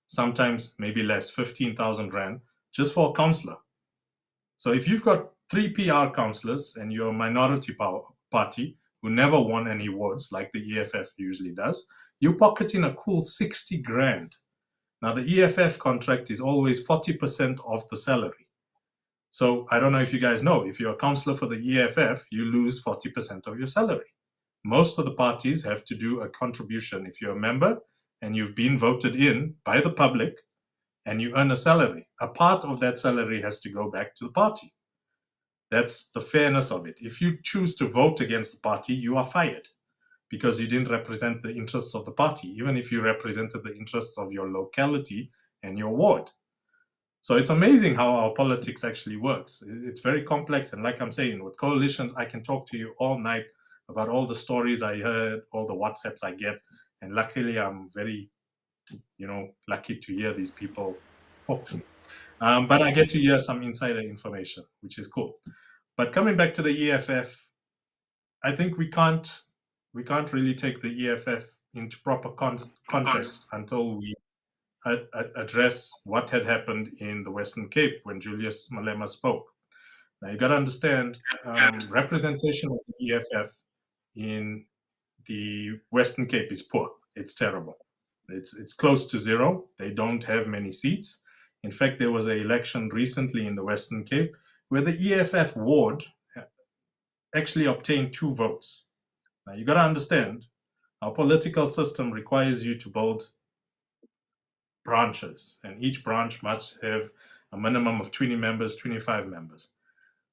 Sometimes maybe less, 15,000 rand, just for a councillor. So if you've got 3 PR councillors and you're a minority party who never won any awards like the EFF usually does, you're pocketing a cool 60 grand. Now the EFF contract is always 40% of the salary. So I don't know if you guys know, if you're a councillor for the EFF, you lose 40% of your salary. Most of the parties have to do a contribution. If you're a member and you've been voted in by the public and you earn a salary, a part of that salary has to go back to the party. That's the fairness of it. If you choose to vote against the party, you are fired because you didn't represent the interests of the party, even if you represented the interests of your locality and your ward. So it's amazing how our politics actually works. It's very complex. And like I'm saying, with coalitions, I can talk to you all night about all the stories I heard, all the WhatsApps I get. And luckily, I'm very, lucky to hear these people talk to me. But I get to hear some insider information, which is cool. But coming back to the EFF, I think we can't really take the EFF into proper context until we address what had happened in the Western Cape when Julius Malema spoke. Now you got to understand, representation of the EFF in the Western Cape is poor. It's terrible. It's close to zero. They don't have many seats. In fact, there was an election recently in the Western Cape where the EFF ward actually obtained 2 votes. Now you got to understand, our political system requires you to build branches, and each branch must have a minimum of 20 members, 25 members.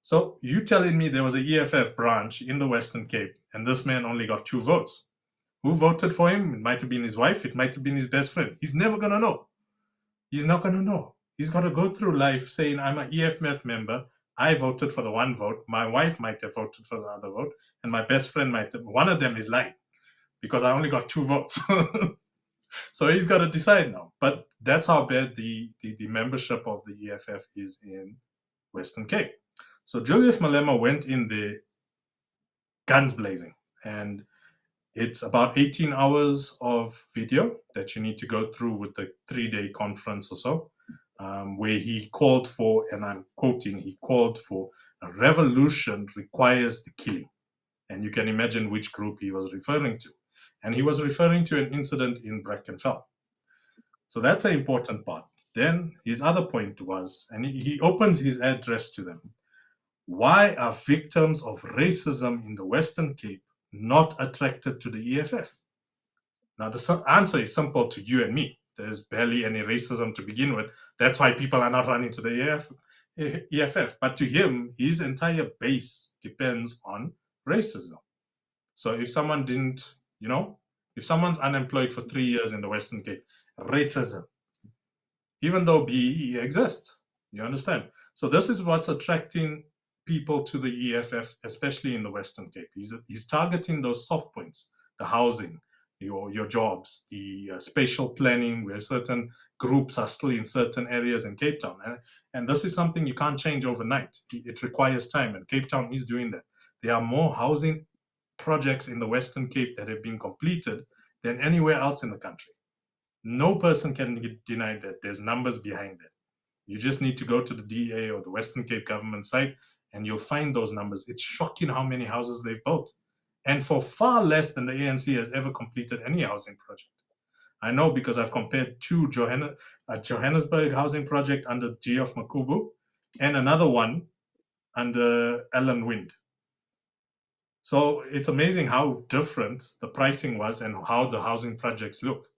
So you telling me there was an EFF branch in the Western Cape and this man only got 2 votes? Who voted for him? It might have been his wife. It might have been his best friend. He's never going to know. He's not going to know. He's got to go through life saying, I'm an EFF member. I voted for the 1 vote. My wife might have voted for the other vote. And my best friend might have. One of them is lying because I only got 2 votes. So he's got to decide now. But that's how bad the membership of the EFF is in Western Cape. So Julius Malema went in there guns blazing. And It's about 18 hours of video that you need to go through with the 3-day conference or so, where he called for, and I'm quoting, he called for a revolution requires the killing. And you can imagine which group he was referring to. And he was referring to an incident in Brackenfell. So that's an important part. Then his other point was, and he opens his address to them, why are victims of racism in the Western Cape not attracted to the EFF? Now, the answer is simple to you and me. There's barely any racism to begin with. That's why people are not running to the EFF. But to him, his entire base depends on racism. So if someone didn't, if someone's unemployed for 3 years in the Western Cape, racism, even though BEE exists, you understand? So this is what's attracting people to the EFF, especially in the Western Cape. He's targeting those soft points, the housing, your jobs, the spatial planning, where certain groups are still in certain areas in Cape Town. And this is something you can't change overnight. It requires time, and Cape Town is doing that. There are more housing projects in the Western Cape that have been completed than anywhere else in the country. No person can deny that. There's numbers behind that. You just need to go to the DA or the Western Cape government site and you'll find those numbers. It's shocking how many houses they've built. And for far less than the ANC has ever completed any housing project. I know because I've compared two Johannesburg housing project under Geoff Makubu and another one under Elon Wind. So it's amazing how different the pricing was and how the housing projects look.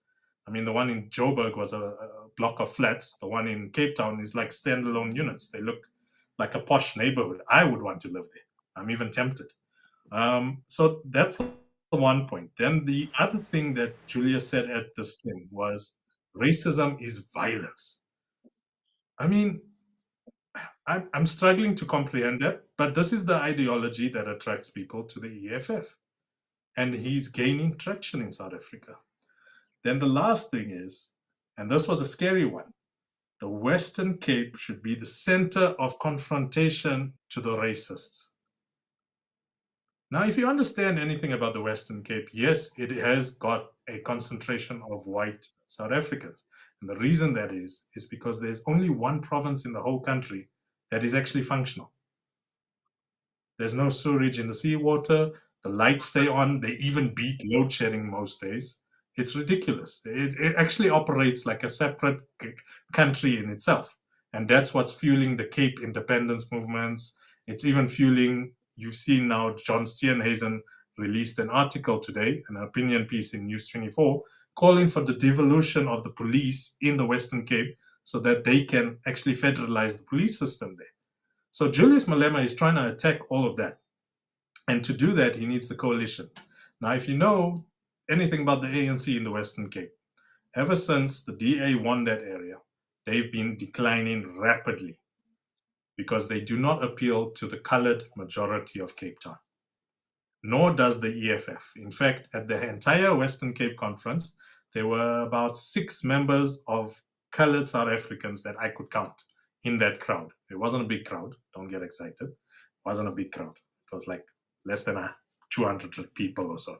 I mean, the one in Joburg was a block of flats. The one in Cape Town is like standalone units. They look like a posh neighborhood. I would want to live there. I'm even tempted. So that's the one point. Then the other thing that Julia said at this thing was racism is violence. I mean, I'm struggling to comprehend that, but this is the ideology that attracts people to the EFF. And he's gaining traction in South Africa. Then the last thing is, and this was a scary one, the Western Cape should be the center of confrontation to the racists. Now, if you understand anything about the Western Cape, yes, it has got a concentration of white South Africans. And the reason that is because there's only one province in the whole country that is actually functional. There's no sewage in the seawater, the lights stay on, they even beat load shedding most days. It's ridiculous. It actually operates like a separate country in itself. And that's what's fueling the Cape independence movements. It's even fueling, you've seen now, John Steenhuisen released an article today, an opinion piece in News 24, calling for the devolution of the police in the Western Cape so that they can actually federalize the police system there. So Julius Malema is trying to attack all of that. And to do that, he needs the coalition. Now, if you know anything about the ANC in the Western Cape, ever since the DA won that area, they've been declining rapidly because they do not appeal to the colored majority of Cape Town, nor does the EFF. In fact, at the entire Western Cape conference, there were about 6 members of colored South Africans that I could count in that crowd. It wasn't a big crowd. Don't get excited. It wasn't a big crowd. It was like less than 200 people or so.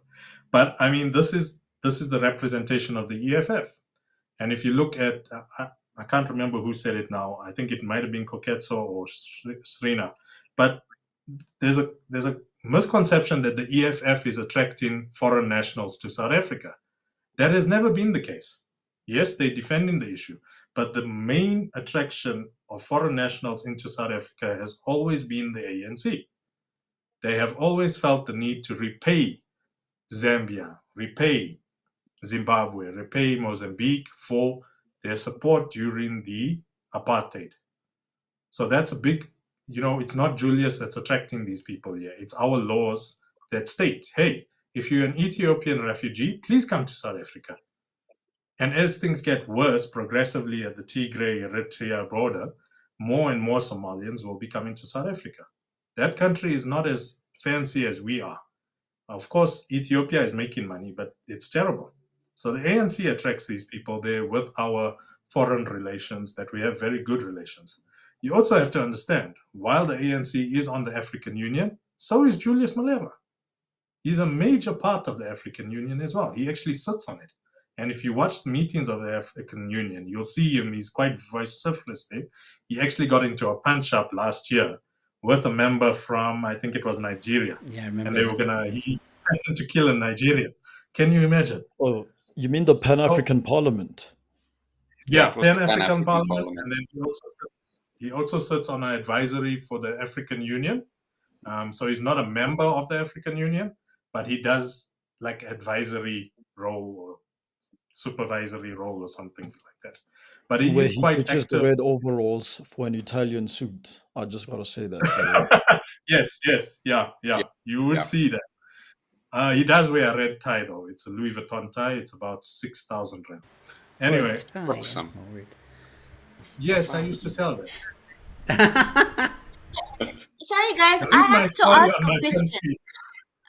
But I mean, this is the representation of the EFF. And if you look at, I can't remember who said it now. I think it might have been Koketso or Srina. But there's a misconception that the EFF is attracting foreign nationals to South Africa. That has never been the case. Yes, they're defending the issue, but the main attraction of foreign nationals into South Africa has always been the ANC. They have always felt the need to repay Zambia, repay Zimbabwe, repay Mozambique for their support during the apartheid. So that's a big, it's not Julius that's attracting these people here. It's our laws that state, hey, if you're an Ethiopian refugee, please come to South Africa. And as things get worse progressively at the Tigray-Eritrea border, more and more Somalians will be coming to South Africa. That country is not as fancy as we are. Of course, Ethiopia is making money, but it's terrible. So the ANC attracts these people there with our foreign relations, that we have very good relations. You also have to understand, while the ANC is on the African Union, so is Julius Malema. He's a major part of the African Union as well. He actually sits on it. And if you watch the meetings of the African Union, you'll see him. He's quite vociferous there. He actually got into a punch-up last year with a member from, I think it was Nigeria. Yeah, I And remember they were that. he threatened to kill a Nigerian. Can you imagine? Oh, you mean the Pan Oh, African Parliament? yeah, It was the Pan-African Pan-African Parliament. Parliament. And then he also sits on an advisory for the African Union. So he's not a member of the African Union, but he does like advisory role or supervisory role or something like that. But he Where is he quite pitches the active. red overalls for an Italian suit. I just got to say that for the record. Yes, yeah. You would Yeah. see that. He does wear a red tie though. It's a Louis Vuitton tie. It's about 6,000 rand. Anyway, Awesome. Oh, weird. yes, I used to sell that. Sorry, guys, Read I my have to story ask on a my question. country.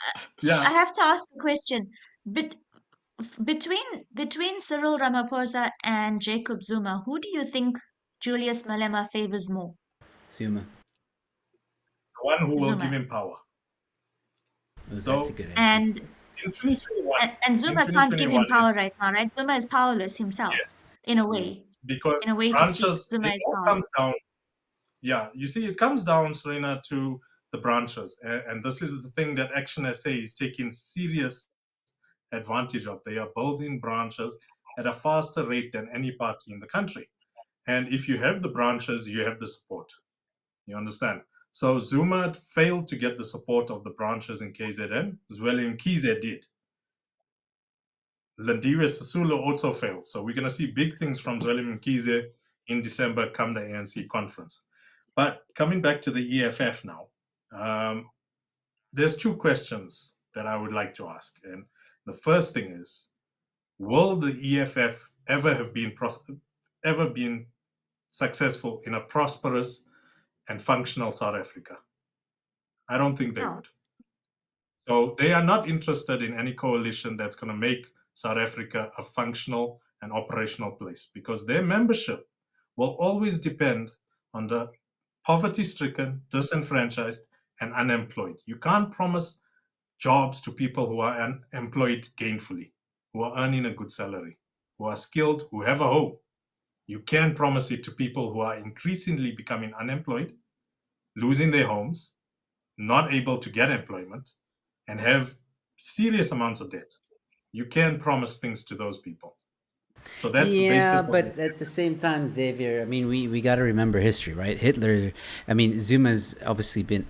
I Yeah, have to ask a question. Between Cyril Ramaphosa and Jacob Zuma, who do you think Julius Malema favors more? Zuma. the one who will give Zuma. him power. Oh, that's a So good answer. And in 2021, and Zuma can't give him 2021, power right now, right? Zuma is powerless himself, yes, in a way. because In a way to speak, branches, Zuma it is all comes powerless. down. Yeah, you see, it comes down, Serena, to the branches. And this is the thing that Action SA is taking serious advantage of. They are building branches at a faster rate than any party in the country. And if you have the branches, you have the support. You understand? So Zuma failed to get the support of the branches in KZN. Zweli Mkhize did. Lindiwe Sisulu also failed. So we're going to see big things from Zweli Mkhize in December come the ANC conference. But coming back to the EFF now, there's two questions that I would like to ask. And the first thing is, will the EFF ever been successful in a prosperous and functional South Africa? I don't think they No. would. So they are not interested in any coalition that's going to make South Africa a functional and operational place, because their membership will always depend on the poverty-stricken, disenfranchised, and unemployed. You can't promise jobs to people who are unemployed gainfully, who are earning a good salary, who are skilled, who have a home. You can promise it to people who are increasingly becoming unemployed, losing their homes, not able to get employment, and have serious amounts of debt. You can promise things to those people. So that's the Yeah, basis of but it. at the same time, Xavier, I mean, we got to remember history, right? Hitler, I mean, Malema's obviously been,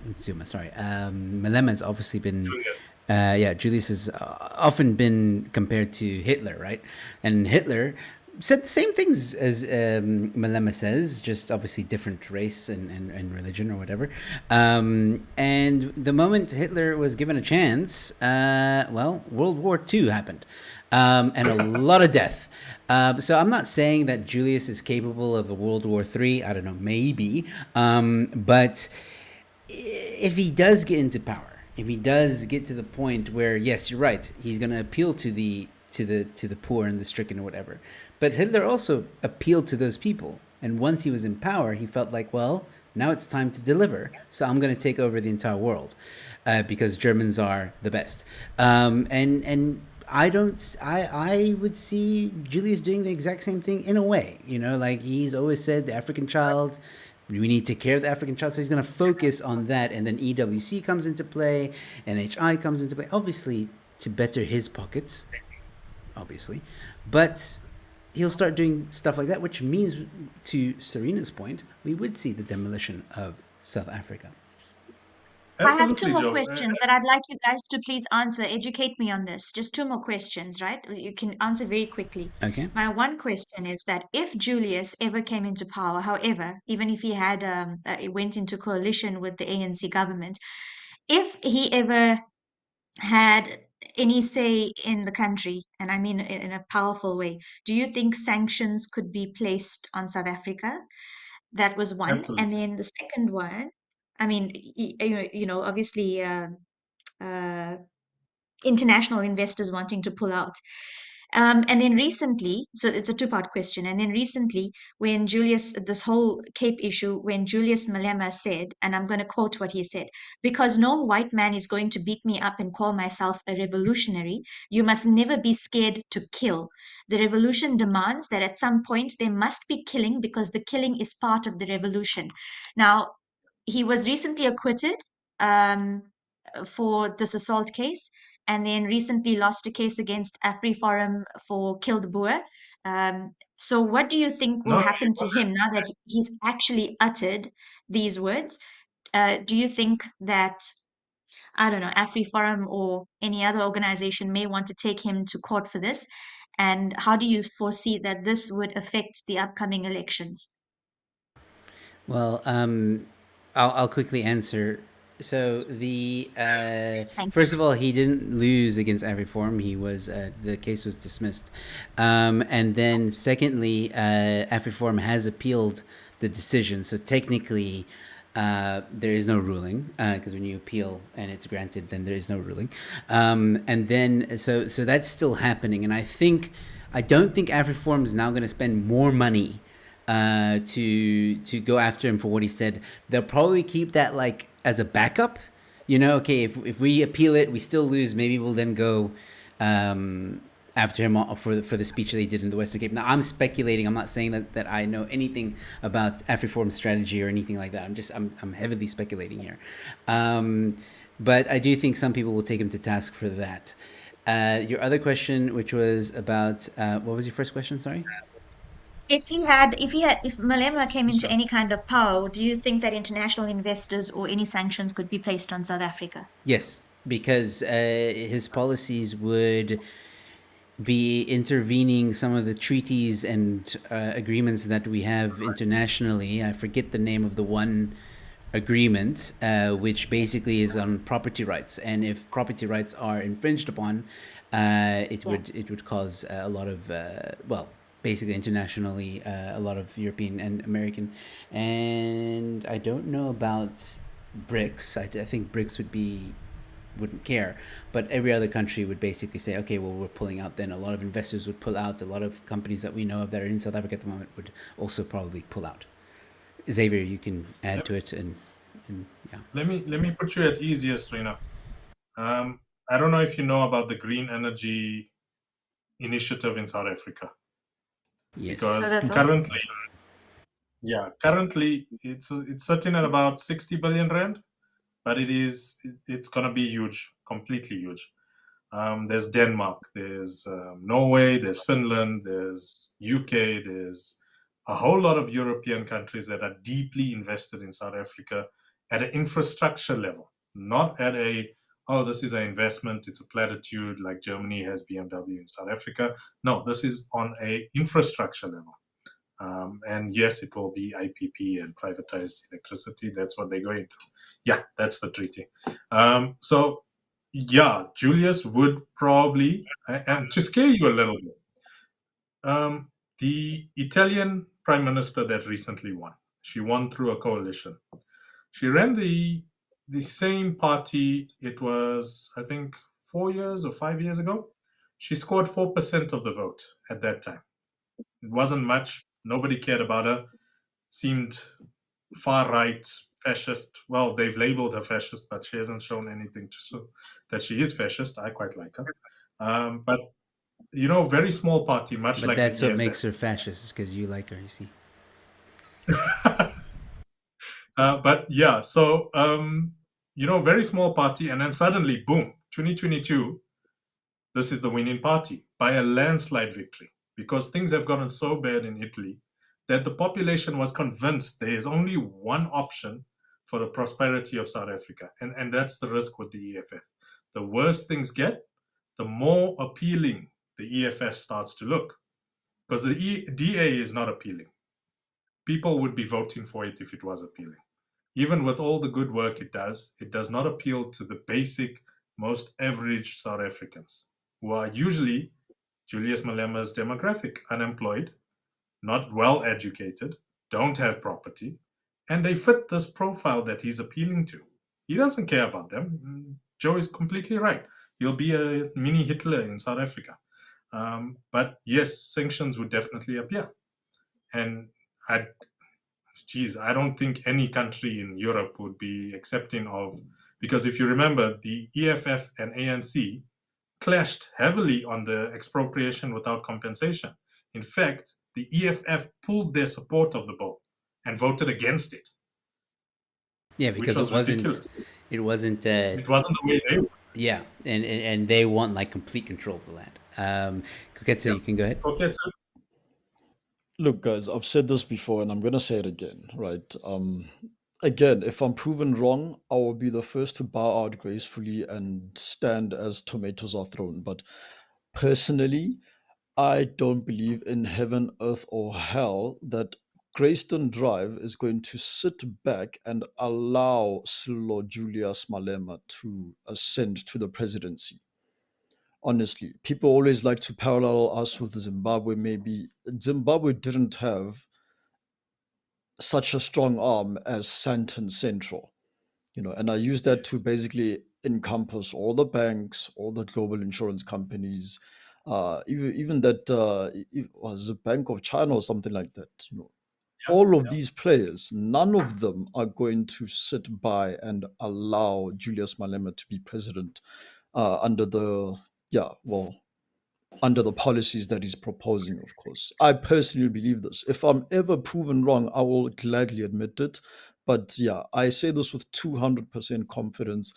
Julius has often been compared to Hitler, right? And Hitler said the same things as Malema says, just obviously different race and religion or whatever. And the moment Hitler was given a chance, World War II happened. And a lot of death. So I'm not saying that Julius is capable of a World War III. I don't know, maybe. But if he does get into power, if he does get to the point where, yes, you're right, he's going to appeal to the poor and the stricken or whatever. But Hitler also appealed to those people. And once he was in power, he felt like, well, now it's time to deliver. So I'm going to take over the entire world because Germans are the best. And I would see Julius doing the exact same thing in a way, like he's always said, the African child, we need to take care of the African child. So he's going to focus on that. And then EWC comes into play, NHI comes into play, obviously to better his pockets, obviously. But he'll start doing stuff like that, which means, to Serena's point, we would see the demolition of South Africa. I have two Absolutely, more Joe. questions that I'd like you guys to please answer. Educate me on this. Just two more questions, right? You can answer very quickly. Okay. My one question is that if Julius ever came into power, however, even if he had went into coalition with the ANC government, if he ever had any say in the country, and I mean in a powerful way, do you think sanctions could be placed on South Africa? That was one. Absolutely. And then the second one, I mean, obviously international investors wanting to pull out. And then recently, so it's a two-part question. And then recently, when this whole Cape issue, when Julius Malema said, and I'm going to quote what he said, because no white man is going to beat me up and call myself a revolutionary, you must never be scared to kill. The revolution demands that at some point there must be killing because the killing is part of the revolution. Now, he was recently acquitted um, for this assault case, and then recently lost a case against AfriForum for Kill the Boer. So what do you think will No, happen to him now that he's actually uttered these words? Do you think that, I don't know, AfriForum or any other organization may want to take him to court for this? And how do you foresee that this would affect the upcoming elections? Well, I'll quickly answer. So Thank first of all, he didn't lose against Afriform. He was the case was dismissed, and then secondly, Afriform has appealed the decision. So technically, there is no ruling because when you appeal and it's granted, then there is no ruling. And then so that's still happening, and I don't think Afriform is now going to spend more money to go after him for what he said. They'll probably keep that like as a backup. Okay, if we appeal it, we still lose. Maybe we'll then go after him for the speech that he did in the Western Cape. Now I'm speculating. I'm not saying that I know anything about Afriform's strategy or anything like that. I'm heavily speculating here. But I do think some people will take him to task for that. Your other question, which was about what was your first question? Sorry. If Malema came into any kind of power, do you think that international investors or any sanctions could be placed on South Africa? Yes, because his policies would be intervening some of the treaties and agreements that we have internationally. I forget the name of the one agreement, which basically is on property rights, and if property rights are infringed upon, it would cause a lot of basically internationally a lot of European and American, and I don't know about BRICS. I think BRICS wouldn't care, but every other country would basically say, okay, well, we're pulling out. Then a lot of investors would pull out. A lot of companies that we know of that are in South Africa at the moment would also probably pull out. Xavier, you can add to it, and yeah. let me put you at ease here, Serena. I don't know if you know about the green energy initiative in South Africa. Yes. Because currently it's sitting at about 60 billion rand, but it's gonna be huge, completely huge. There's Denmark, there's Norway, there's Finland, there's UK, there's a whole lot of European countries that are deeply invested in South Africa at an infrastructure level, not at this is an investment, it's a platitude like Germany has BMW in South Africa. No, this is on a infrastructure level. And yes, it will be IPP and privatized electricity. That's what they're going through. Yeah, that's the treaty. So yeah, Julius would probably, and to scare you a little bit, the Italian prime minister that recently won, she won through a coalition. She ran the same party. It was, I think, 4 years or 5 years ago. She scored 4% of the vote at that time. It wasn't much. Nobody cared about her. Seemed far right, fascist. Well, they've labeled her fascist, but she hasn't shown anything to show that she is fascist. I quite like her. But very small party, much but like that's the what EFF. makes her fascist, because you like her, you see. But yeah, so very small party, and then suddenly, boom, 2022, this is the winning party by a landslide victory, because things have gotten so bad in Italy that the population was convinced there is only one option for the prosperity of South Africa, and that's the risk with the EFF. The worse things get, the more appealing the EFF starts to look, because the DA is not appealing. People would be voting for it if it was appealing. Even with all the good work it does not appeal to the basic, most average South Africans, who are usually Julius Malema's demographic: unemployed, not well educated, don't have property, and they fit this profile that he's appealing to. He doesn't care about them. Joe is completely right. He'll be a mini Hitler in South Africa. But yes, sanctions would definitely appear. And I, I don't think any country in Europe would be accepting of, because if you remember, the EFF and ANC clashed heavily on the expropriation without compensation. In fact, the EFF pulled their support of the bill and voted against it, Yeah, which because was ridiculous. it wasn't. It wasn't the way they were. Yeah, and they want like complete control of the land. Koketsu, Yeah. you can go ahead. Okay, so Look, guys, I've said this before and I'm going to say it again, right? Again, if I'm proven wrong, I will be the first to bow out gracefully and stand as tomatoes are thrown. But personally, I don't believe in heaven, earth, or hell that Greyston Drive is going to sit back and allow Silo Julius Malema to ascend to the presidency. Honestly, people always like to parallel us with Zimbabwe. Maybe Zimbabwe didn't have such a strong arm as Santon Central, and I use that to yes, basically encompass all the banks, all the global insurance companies, even that was a Bank of China or something like that. yeah, All of yeah, these players, none of them are going to sit by and allow Julius Malema to be president under the yeah, well, under the policies that he's proposing, of course. I personally believe this. If I'm ever proven wrong, I will gladly admit it. But yeah, I say this with 200% confidence.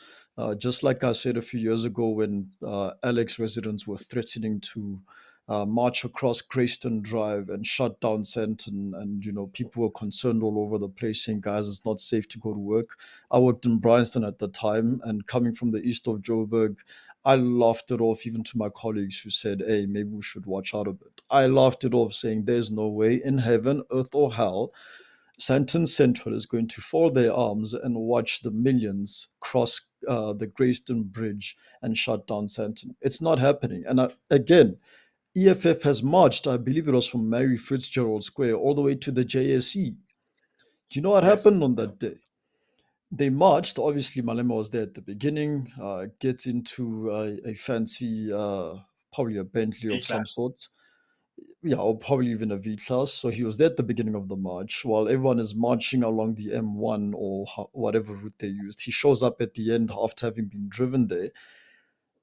Just like I said a few years ago when Alex residents were threatening to march across Greyston Drive and shut down Santon, and people were concerned all over the place, saying, "Guys, it's not safe to go to work." I worked in Bryanston at the time, and coming from the east of Joburg, I laughed it off even to my colleagues who said, "Hey, maybe we should watch out a bit." I laughed it off, saying, "There's no way in heaven, earth, or hell Santon Central is going to fold their arms and watch the millions cross the Greyston Bridge and shut down Santon. It's not happening." And again, EFF has marched, I believe it was from Mary Fitzgerald Square all the way to the JSE. Do you know what yes, happened on yeah, that day? They marched. Obviously, Malema was there at the beginning, gets into a fancy, probably a Bentley of some E-class. sort. Yeah, or probably even a V class. So he was there at the beginning of the march while everyone is marching along the M1 or whatever route they used. He shows up at the end after having been driven there.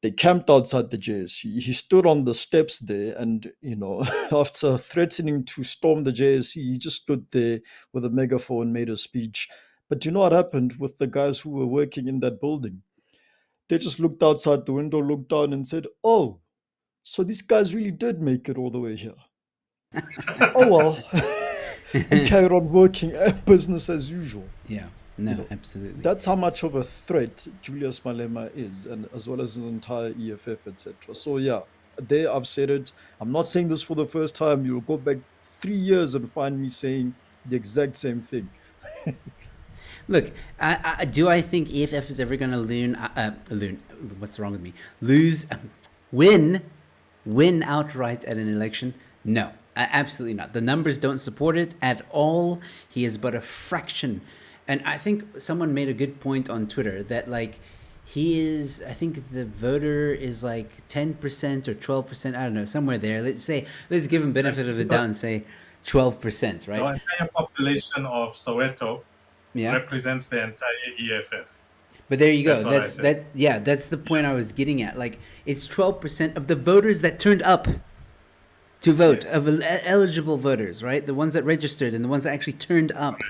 They camped outside the JSE. He stood on the steps there, and after threatening to storm the JSE, he just stood there with a megaphone, made a speech. But do you know what happened with the guys who were working in that building? They just looked outside the window, looked down, and said, "Oh, so these guys really did make it all the way here. Oh well," and carried on working business as usual. Yeah, You no, know, absolutely. that's how much of a threat Julius Malema is, and as well as his entire EFF, etc. So yeah, there I've said it. I'm not saying this for the first time. You'll go back 3 years and find me saying the exact same thing. Look, do I think EFF is ever going to loon? What's wrong with me? Lose, win, win outright at an election? No, absolutely not. The numbers don't support it at all. He is but a fraction. And I think someone made a good point on Twitter that like he is. I think the voter is like 10% or 12%. I don't know, somewhere there. Let's give him benefit of the doubt and say 12%, The right? entire population of Soweto Yeah. represents the entire EFF. But there you go. That's what I said. That. Yeah, that's the point I was getting at. Like, it's 12% of the voters that turned up to vote, Yes. of eligible voters, right? The ones that registered and the ones that actually turned up,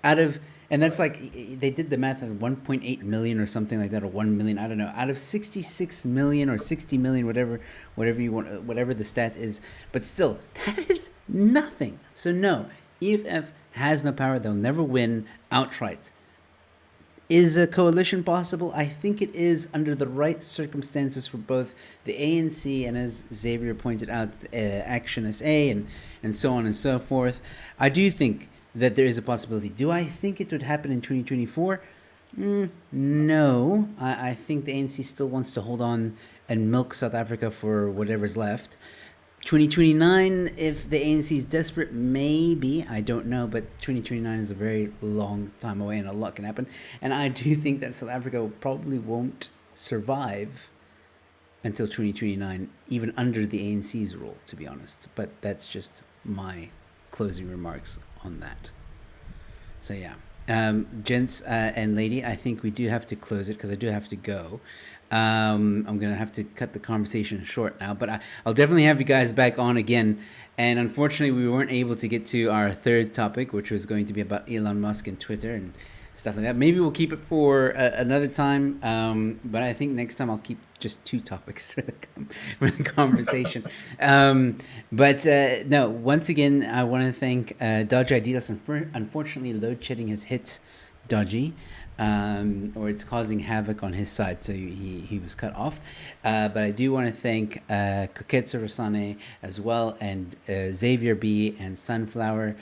out of, and that's like they did the math at 1.8 million or something like that, or 1 million. I don't know. Out of 66 million or 60 million, whatever you want, whatever the stat is. But still, that is nothing. So no, EFF has no power. They'll never win outright. Is a coalition possible? I think it is under the right circumstances for both the ANC and, as Xavier pointed out, Action SA and so on and so forth. I do think that there is a possibility. Do I think it would happen in 2024? No. I think the ANC still wants to hold on and milk South Africa for whatever's left. 2029, if the ANC is desperate, maybe. I don't know, but 2029 is a very long time away and a lot can happen. And I do think that South Africa probably won't survive until 2029, even under the ANC's rule, to be honest. But that's just my closing remarks on that. So yeah, gents and lady, I think we do have to close it because I do have to go. I'm gonna have to cut the conversation short now, but I'll definitely have you guys back on again. And unfortunately, we weren't able to get to our third topic, which was going to be about Elon Musk and Twitter and stuff like that. Maybe we'll keep it for another time. But I think next time I'll keep just two topics for the conversation. But no, once again, I want to thank Dodge ID. That's unfortunately, load shedding has hit Dodgy. Or it's causing havoc on his side, so he was cut off. But I do want to thank Koketsu Rosane as well, and Xavier B and Sunflower.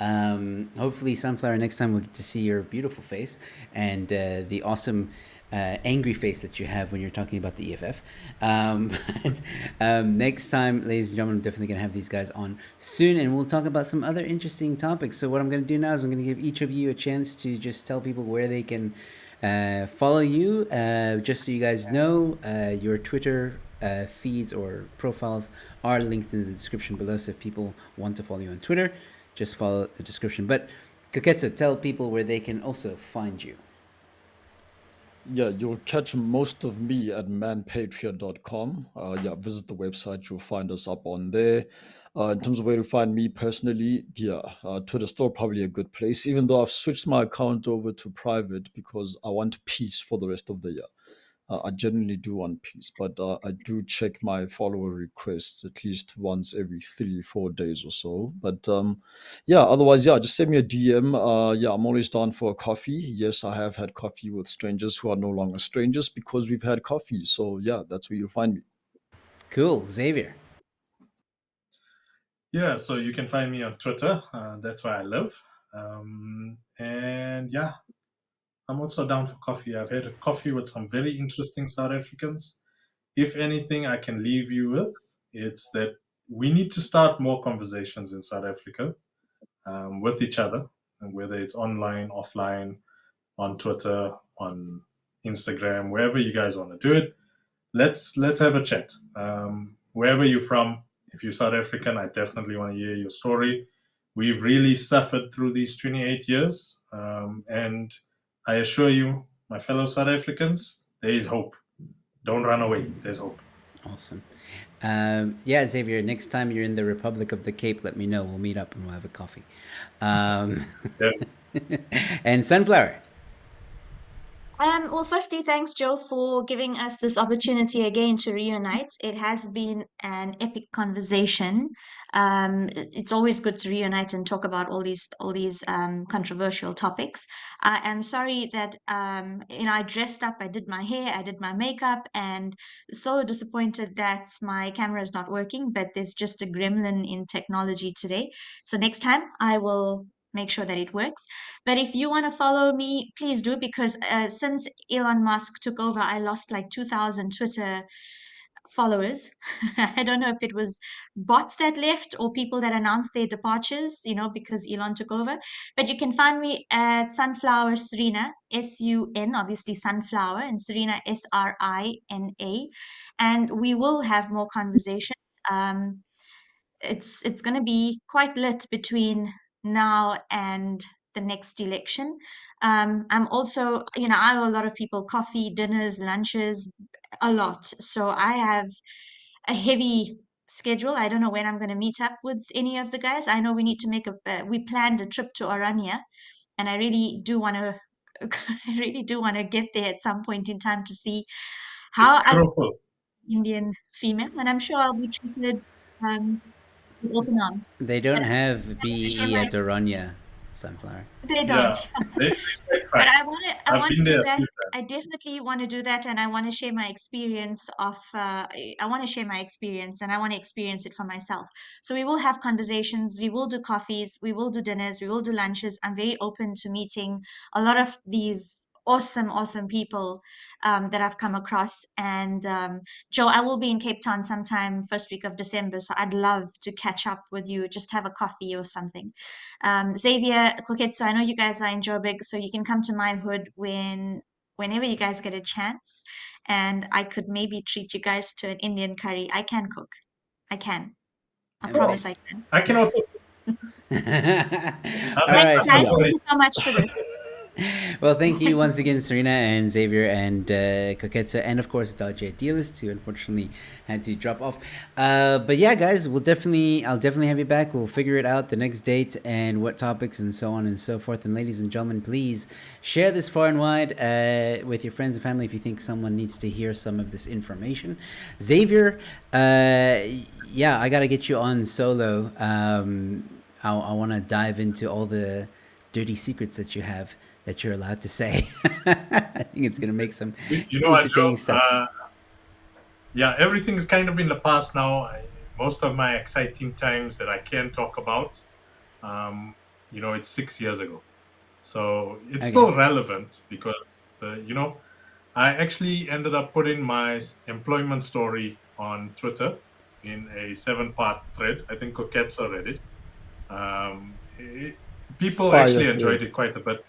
Hopefully, Sunflower, next time we'll get to see your beautiful face and the awesome angry face that you have when you're talking about the EFF. Next time, ladies and gentlemen, I'm definitely going to have these guys on soon, and we'll talk about some other interesting topics. So what I'm going to do now is I'm going to give each of you a chance to just tell people where they can follow you, just so you guys know. Your Twitter feeds or profiles are linked in the description below, so if people want to follow you on Twitter, just follow the description. But Koketsu, tell people where they can also find you. Yeah, you'll catch most of me at manpatriot.com. Yeah, visit the website. You'll find us up on there. In terms of where to find me personally, yeah, Twitter's still probably a good place, even though I've switched my account over to private because I want peace for the rest of the year. I genuinely do want peace, but I do check my follower requests at least once every 3-4 days or so. But yeah, otherwise, yeah, just send me a DM. Yeah, I'm always down for a coffee. Yes, I have had coffee with strangers who are no longer strangers because we've had coffee. So yeah, that's where you'll find me. Cool. Xavier. Yeah, so you can find me on Twitter. That's where I live. And yeah, I'm also down for coffee. I've had a coffee with some very interesting South Africans. If anything, I can leave you with, it's that we need to start more conversations in South Africa with each other, and whether it's online, offline, on Twitter, on Instagram, wherever you guys want to do it. Let's have a chat. Wherever you're from, if you're South African, I definitely want to hear your story. We've really suffered through these 28 years, and I assure you, my fellow South Africans, there is hope. Don't run away. There's hope. Awesome. Yeah, Xavier, next time you're in the Republic of the Cape, let me know. We'll meet up and we'll have a coffee. Yeah. And Sunflower. Well, firstly, thanks, Joe, for giving us this opportunity again to reunite. It has been an epic conversation. It's always good to reunite and talk about all these controversial topics. I am sorry that I dressed up, I did my hair, I did my makeup, and so disappointed that my camera is not working. But there's just a gremlin in technology today. So next time I will make sure that it works. But if you want to follow me, please do, because since Elon Musk took over, I lost like 2,000 Twitter followers. I don't know if it was bots that left or people that announced their departures, because Elon took over. But you can find me at Sunflower Serena, SUN, obviously Sunflower, and Serena, SRINA. And we will have more conversations. It's going to be quite lit between now and the next election. I'm also, I owe a lot of people coffee, dinners, lunches, a lot. So I have a heavy schedule. I don't know when I'm going to meet up with any of the guys. I know we need to we planned a trip to Orania, and I really do want to, I really do want to get there at some point in time to see how I'm Beautiful. Indian female, and I'm sure I'll be treated with open arms. They don't And have that's to share BEE my at Orania, Sunflower. they don't. Yeah, they take But fine. I I've want been to do there a that. few I times. definitely want to do that, and I want to share my experience I want to share my experience, and I want to experience it for myself. So we will have conversations, we will do coffees, we will do dinners, we will do lunches. I'm very open to meeting a lot of these awesome people that I've come across. And Joe, I will be in Cape Town sometime first week of December, so I'd love to catch up with you, just have a coffee or something. Xavier, Koketsu, I know you guys are in Joburg, so you can come to my hood whenever you guys get a chance, and I could maybe treat you guys to an Indian curry. I can cook. I can. I promise I can. I can also. All Thanks, right. guys. Well, Thank you so much for this. Well, thank you once again, Serena and Xavier and Koketsa, and of course Dodge Idealist, who unfortunately had to drop off. But yeah, guys, I'll definitely have you back. We'll figure it out, the next date and what topics and so on and so forth. And ladies and gentlemen, please share this far and wide with your friends and family if you think someone needs to hear some of this information. Xavier, yeah, I gotta get you on solo. I want to dive into all the dirty secrets that you have that you're allowed to say. I think it's gonna make some You know what, entertaining Joe? stuff. Yeah, everything is kind of in the past now. Most of my exciting times that I can talk about, it's 6 years ago. So it's Okay. still relevant because, I actually ended up putting my employment story on Twitter in a 7-part thread. I think Koketsa read it. People Fire actually enjoyed threads. it quite a bit.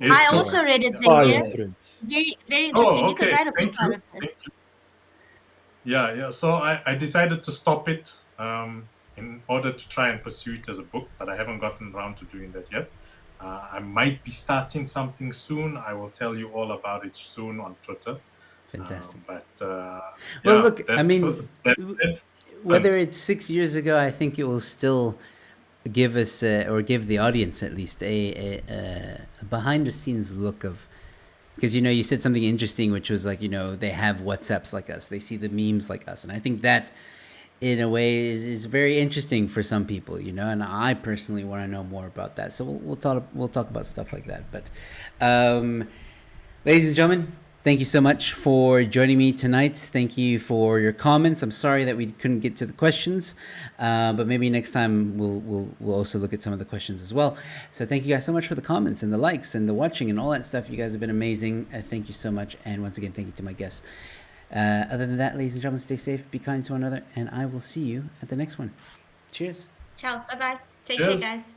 I also read it, Fire Xavier. threads. Very, very interesting. Oh, You could okay. write a book Thank out you. of this. Thank you. Yeah. So I decided to stop it in order to try and pursue it as a book, but I haven't gotten around to doing that yet. I might be starting something soon. I will tell you all about it soon on Twitter. Fantastic. Well, Look, I mean, whether it's 6 years ago, I think it will still give us or give the audience at least a behind the scenes look of, because you said something interesting, which was like they have WhatsApps like us, they see the memes like us, and I think that in a way is very interesting for some people, and I personally want to know more about that. So we'll talk about stuff like that. But ladies and gentlemen, thank you so much for joining me tonight. Thank you for your comments. I'm sorry that we couldn't get to the questions, but maybe next time we'll also look at some of the questions as well. So thank you guys so much for the comments and the likes and the watching and all that stuff. You guys have been amazing. Thank you so much. And once again, thank you to my guests. Other than that, ladies and gentlemen, stay safe, be kind to one another, and I will see you at the next one. Cheers. Ciao. Bye-bye. Take Cheers. care, guys.